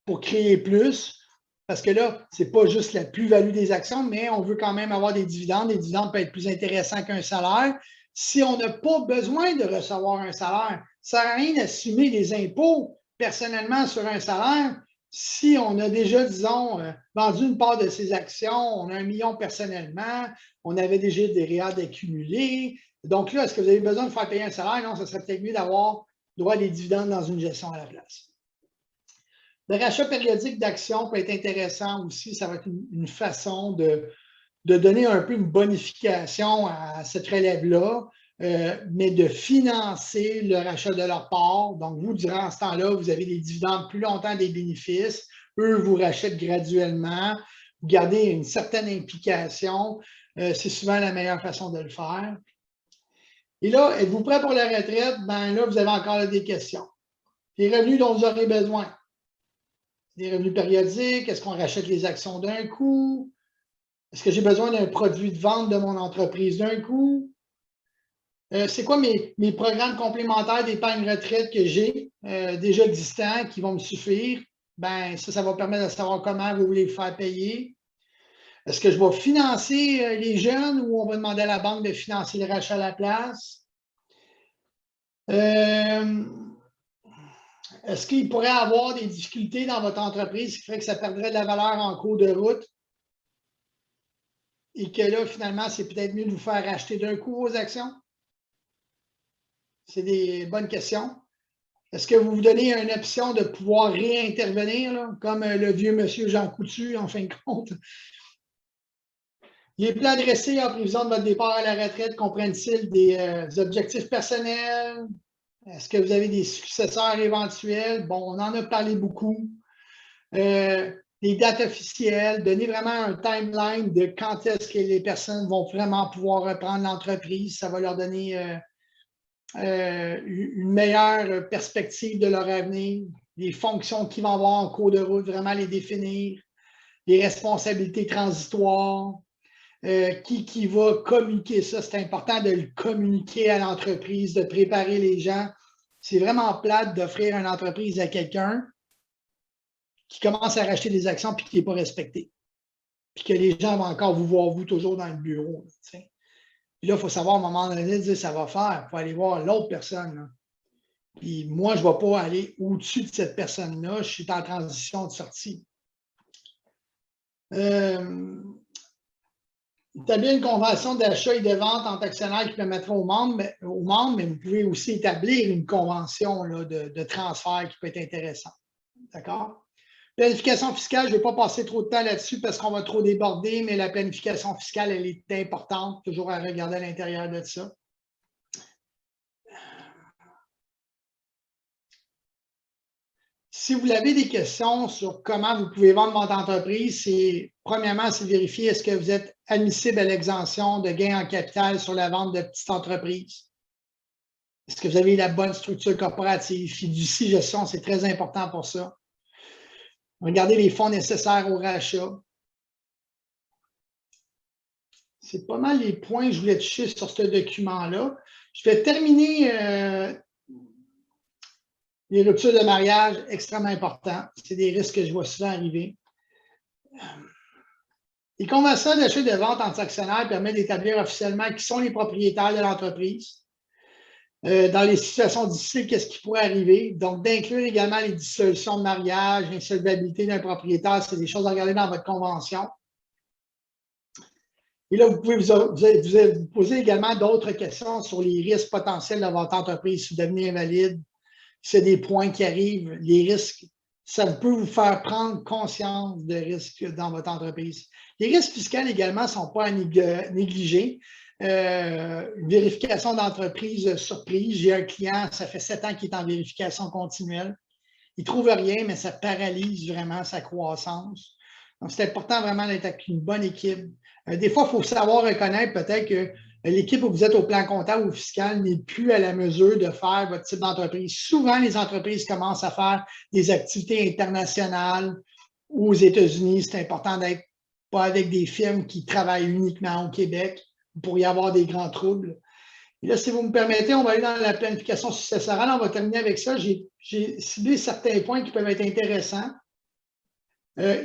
pour créer plus. Parce que là, ce n'est pas juste la plus-value des actions, mais on veut quand même avoir des dividendes. Les dividendes peuvent être plus intéressants qu'un salaire. Si on n'a pas besoin de recevoir un salaire, ça ne sert à rien d'assumer des impôts personnellement sur un salaire. Si on a déjà, disons, vendu une part de ses actions, on a 1 million personnellement, on avait déjà des REER d'accumuler. Donc là, est-ce que vous avez besoin de faire payer un salaire? Non, ça serait peut-être mieux d'avoir droit à des dividendes dans une gestion à la place. Le rachat périodique d'actions peut être intéressant aussi. Ça va être une façon de donner un peu une bonification à cette relève-là, mais de financer le rachat de leur part. Donc, vous, durant ce temps-là, vous avez des dividendes plus longtemps des bénéfices. Eux vous rachètent graduellement. Vous gardez une certaine implication. C'est souvent la meilleure façon de le faire. Et là, êtes-vous prêt pour la retraite? Ben là, vous avez encore des questions. Les revenus dont vous aurez besoin. Des revenus périodiques, est-ce qu'on rachète les actions d'un coup? Est-ce que j'ai besoin d'un produit de vente de mon entreprise d'un coup? C'est quoi mes programmes complémentaires d'épargne retraite que j'ai déjà existants qui vont me suffire? Ben, ça va permettre de savoir comment vous voulez le faire payer. Est-ce que je vais financer les jeunes ou on va demander à la banque de financer le rachat à la place? Est-ce qu'il pourrait y avoir des difficultés dans votre entreprise qui ferait que ça perdrait de la valeur en cours de route? Et que là, finalement, c'est peut-être mieux de vous faire racheter d'un coup vos actions? C'est des bonnes questions. Est-ce que vous vous donnez une option de pouvoir réintervenir, là, comme le vieux monsieur Jean Coutu, en fin de compte? Les plans dressés en prévision de votre départ à la retraite comprennent-ils des objectifs personnels? Est-ce que vous avez des successeurs éventuels? Bon, on en a parlé beaucoup. Les dates officielles, donner vraiment un timeline de quand est-ce que les personnes vont vraiment pouvoir reprendre l'entreprise. Ça va leur donner une meilleure perspective de leur avenir, les fonctions qu'ils vont avoir en cours de route, vraiment les définir, les responsabilités transitoires, qui va communiquer ça. C'est important de le communiquer à l'entreprise, de préparer les gens. C'est vraiment plate d'offrir une entreprise à quelqu'un qui commence à racheter des actions puis qui n'est pas respecté. Puis que les gens vont encore vous voir, vous, toujours dans le bureau. Puis là, il faut savoir à un moment donné dire ça va faire. Il faut aller voir l'autre personne. Là. Puis moi, je ne vais pas aller au-dessus de cette personne-là. Je suis en transition de sortie. Établir une convention d'achat et de vente entre actionnaires qui permettra aux membres, mais vous pouvez aussi établir une convention là, de transfert qui peut être intéressante. D'accord? Planification fiscale, je ne vais pas passer trop de temps là-dessus parce qu'on va trop déborder, mais la planification fiscale, elle est importante, toujours à regarder à l'intérieur de ça. Si vous avez des questions sur comment vous pouvez vendre votre entreprise, premièrement, c'est vérifier est-ce que vous êtes admissible à l'exemption de gains en capital sur la vente de petites entreprises. Est-ce que vous avez la bonne structure corporative? Fiducie, gestion, c'est très important pour ça. Regardez les fonds nécessaires au rachat. C'est pas mal les points que je voulais toucher sur ce document-là. Je vais terminer les ruptures de mariage, extrêmement important. C'est des risques que je vois souvent arriver. Les conventions d'achat et de vente entre actionnaires permettent d'établir officiellement qui sont les propriétaires de l'entreprise. Dans les situations difficiles, qu'est-ce qui pourrait arriver? Donc, d'inclure également les dissolutions de mariage, l'insolvabilité d'un propriétaire, c'est des choses à regarder dans votre convention. Et là, vous pouvez vous poser également d'autres questions sur les risques potentiels de votre entreprise si vous devenez invalide. C'est des points qui arrivent, les risques, ça peut vous faire prendre conscience de risques dans votre entreprise. Les risques fiscaux également ne sont pas à négliger. Une vérification d'entreprise surprise. J'ai un client, ça fait 7 ans qu'il est en vérification continuelle. Il ne trouve rien, mais ça paralyse vraiment sa croissance. Donc, c'est important vraiment d'être avec une bonne équipe. Des fois, il faut savoir reconnaître peut-être que l'équipe où vous êtes au plan comptable ou fiscal n'est plus à la mesure de faire votre type d'entreprise. Souvent, les entreprises commencent à faire des activités internationales aux États-Unis. C'est important d'être pas avec des firmes qui travaillent uniquement au Québec. Vous pourriez avoir des grands troubles. Et là, si vous me permettez, on va aller dans la planification successorale. On va terminer avec ça. J'ai ciblé certains points qui peuvent être intéressants.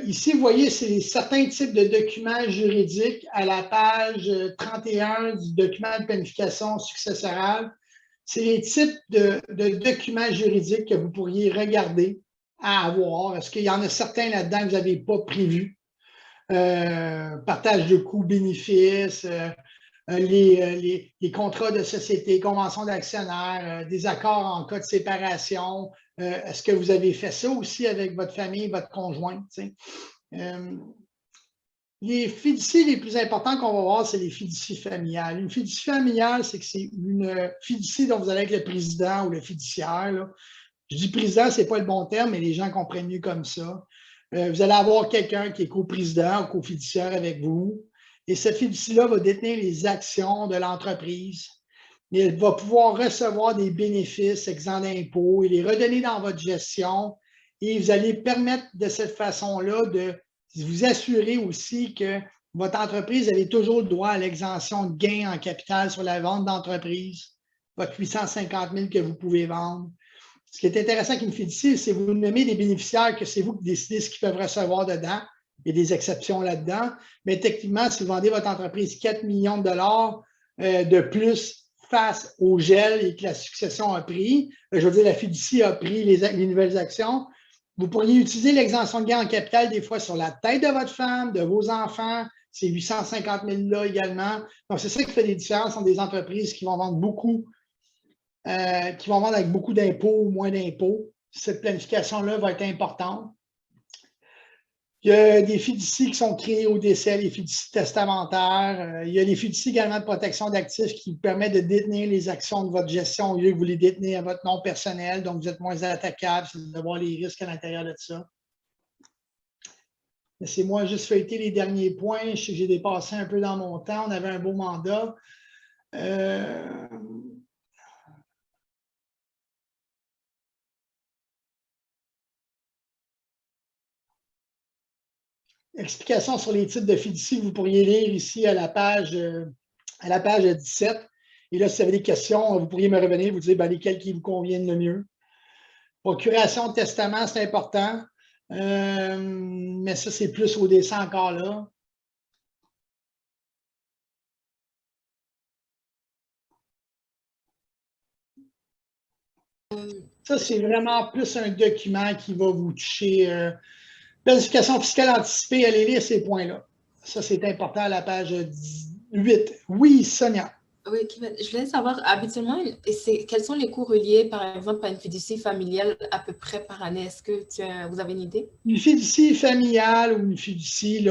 Ici, vous voyez, c'est certains types de documents juridiques à la page 31 du document de planification successorale. C'est les types de documents juridiques que vous pourriez regarder à avoir. Est-ce qu'il y en a certains là-dedans que vous n'avez pas prévus? Partage de coûts-bénéfices, les contrats de société, conventions d'actionnaires, des accords en cas de séparation. Est-ce que vous avez fait ça aussi avec votre famille, votre conjoint? Les fiducies les plus importants qu'on va voir, c'est les fiducies familiales. Une fiducie familiale, c'est que c'est une fiducie dont vous allez être le président ou le fiduciaire. Là. Je dis président, ce n'est pas le bon terme, mais les gens comprennent mieux comme ça. Vous allez avoir quelqu'un qui est coprésident ou cofiduciaire avec vous. Et cette fiducie-là va détenir les actions de l'entreprise. Elle va pouvoir recevoir des bénéfices exempts d'impôts et les redonner dans votre gestion. Et vous allez permettre de cette façon-là de vous assurer aussi que votre entreprise, elle est toujours le droit à l'exemption de gains en capital sur la vente d'entreprise, votre 850 000 que vous pouvez vendre. Ce qui est intéressant avec une fiducie, c'est que vous nommez des bénéficiaires que c'est vous qui décidez ce qu'ils peuvent recevoir dedans. Il y a des exceptions là-dedans. Mais techniquement, si vous vendez votre entreprise 4 millions de dollars de plus face au gel et que la succession a pris, je veux dire, la fiducie a pris les nouvelles actions, vous pourriez utiliser l'exemption de gain en capital des fois sur la tête de votre femme, de vos enfants, ces 850 000-là également. Donc, c'est ça qui fait des différences entre des entreprises qui vont vendre beaucoup, qui vont vendre avec beaucoup d'impôts ou moins d'impôts. Cette planification-là va être importante. Il y a des fiducies qui sont créées au décès, les fiducies testamentaires. Il y a les fiducies également de protection d'actifs qui permettent de détenir les actions de votre gestion au lieu que vous les détenez à votre nom personnel. Donc, vous êtes moins attaquable, c'est de voir les risques à l'intérieur de ça. Laissez-moi juste feuilleter les derniers points. Je sais que j'ai dépassé un peu dans mon temps. On avait un beau mandat. Explication sur les types de fiducies que vous pourriez lire ici à la page 17. Et là, si vous avez des questions, vous pourriez me revenir, vous dire lesquelles qui vous conviennent le mieux. Procuration de testament, c'est important. Mais ça, c'est plus au décès encore là. Ça, c'est vraiment plus un document qui va vous toucher. Planification fiscale anticipée, allez lire ces points-là. Ça, c'est important à la page 8. Oui, Sonia. Oui, je voulais savoir, habituellement, quels sont les coûts reliés, par exemple, à une fiducie familiale à peu près par année? Est-ce que vous avez une idée? Une fiducie familiale ou une fiducie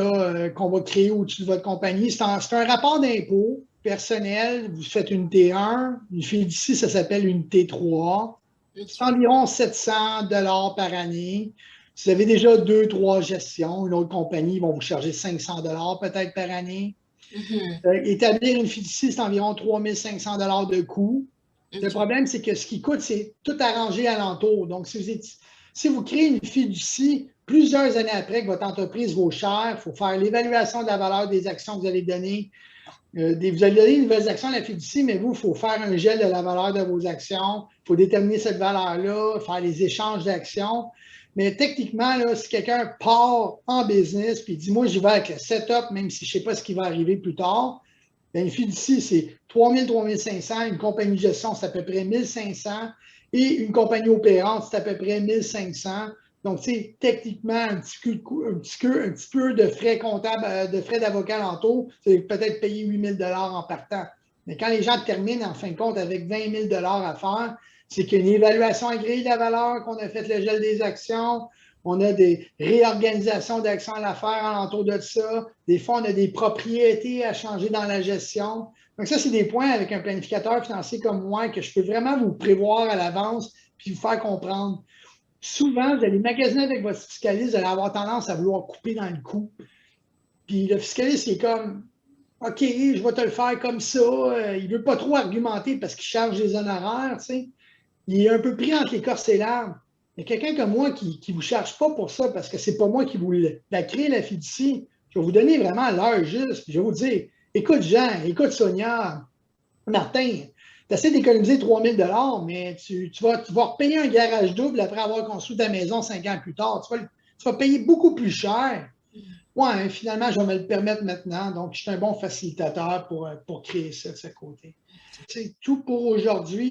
qu'on va créer au-dessus de votre compagnie, c'est un rapport d'impôt personnel. Vous faites une T1. Une fiducie, ça s'appelle une T3. C'est environ 700 $ par année. Si vous avez déjà 2-3 gestions, une autre compagnie va vous charger 500 $ peut-être par année. Établir une fiducie, c'est environ 3 500 $ de coût. Le problème, c'est que ce qui coûte, c'est tout arrangé alentour. Donc, si vous créez une fiducie, plusieurs années après que votre entreprise vaut cher, il faut faire l'évaluation de la valeur des actions que vous allez donner. Vous allez donner de nouvelles actions à la fiducie, mais vous, il faut faire un gel de la valeur de vos actions. Il faut déterminer cette valeur-là, faire les échanges d'actions. Mais techniquement, là, si quelqu'un part en business puis dit « Moi, j'y vais avec le setup, même si je ne sais pas ce qui va arriver plus tard », bien, une fiducie, c'est 3 000, 3 500. Une compagnie de gestion, c'est à peu près 1 500. Et une compagnie opérante, c'est à peu près 1 500. Donc, c'est techniquement un petit peu de frais comptables, de frais d'avocat alentour. C'est peut-être payer 8 000 $ en partant. Mais quand les gens terminent, en fin de compte, avec 20 000 $ à faire, c'est qu'il y a une évaluation agréée de la valeur, qu'on a fait le gel des actions, on a des réorganisations d'actions à la faire alentour de ça. Des fois, on a des propriétés à changer dans la gestion. Donc, ça, c'est des points avec un planificateur financier comme moi que je peux vraiment vous prévoir à l'avance puis vous faire comprendre. Souvent, vous allez magasiner avec votre fiscaliste, vous allez avoir tendance à vouloir couper dans le coût. Puis le fiscaliste, il est comme OK, je vais te le faire comme ça. Il ne veut pas trop argumenter parce qu'il charge des honoraires, tu sais. Il est un peu pris entre l'écorce et l'arbre. Il y a quelqu'un comme moi qui ne vous charge pas pour ça parce que ce n'est pas moi qui vous la crée, la fiducie. Je vais vous donner vraiment l'heure juste. Puis je vais vous dire, écoute Jean, écoute Sonia, Martin, tu essaies d'économiser 3 000 $, mais tu vas repayer un garage double après avoir construit ta maison 5 ans plus tard. Tu vas payer beaucoup plus cher. Ouais, finalement, je vais me le permettre maintenant. Donc, je suis un bon facilitateur pour créer ça de ce côté. C'est tout pour aujourd'hui.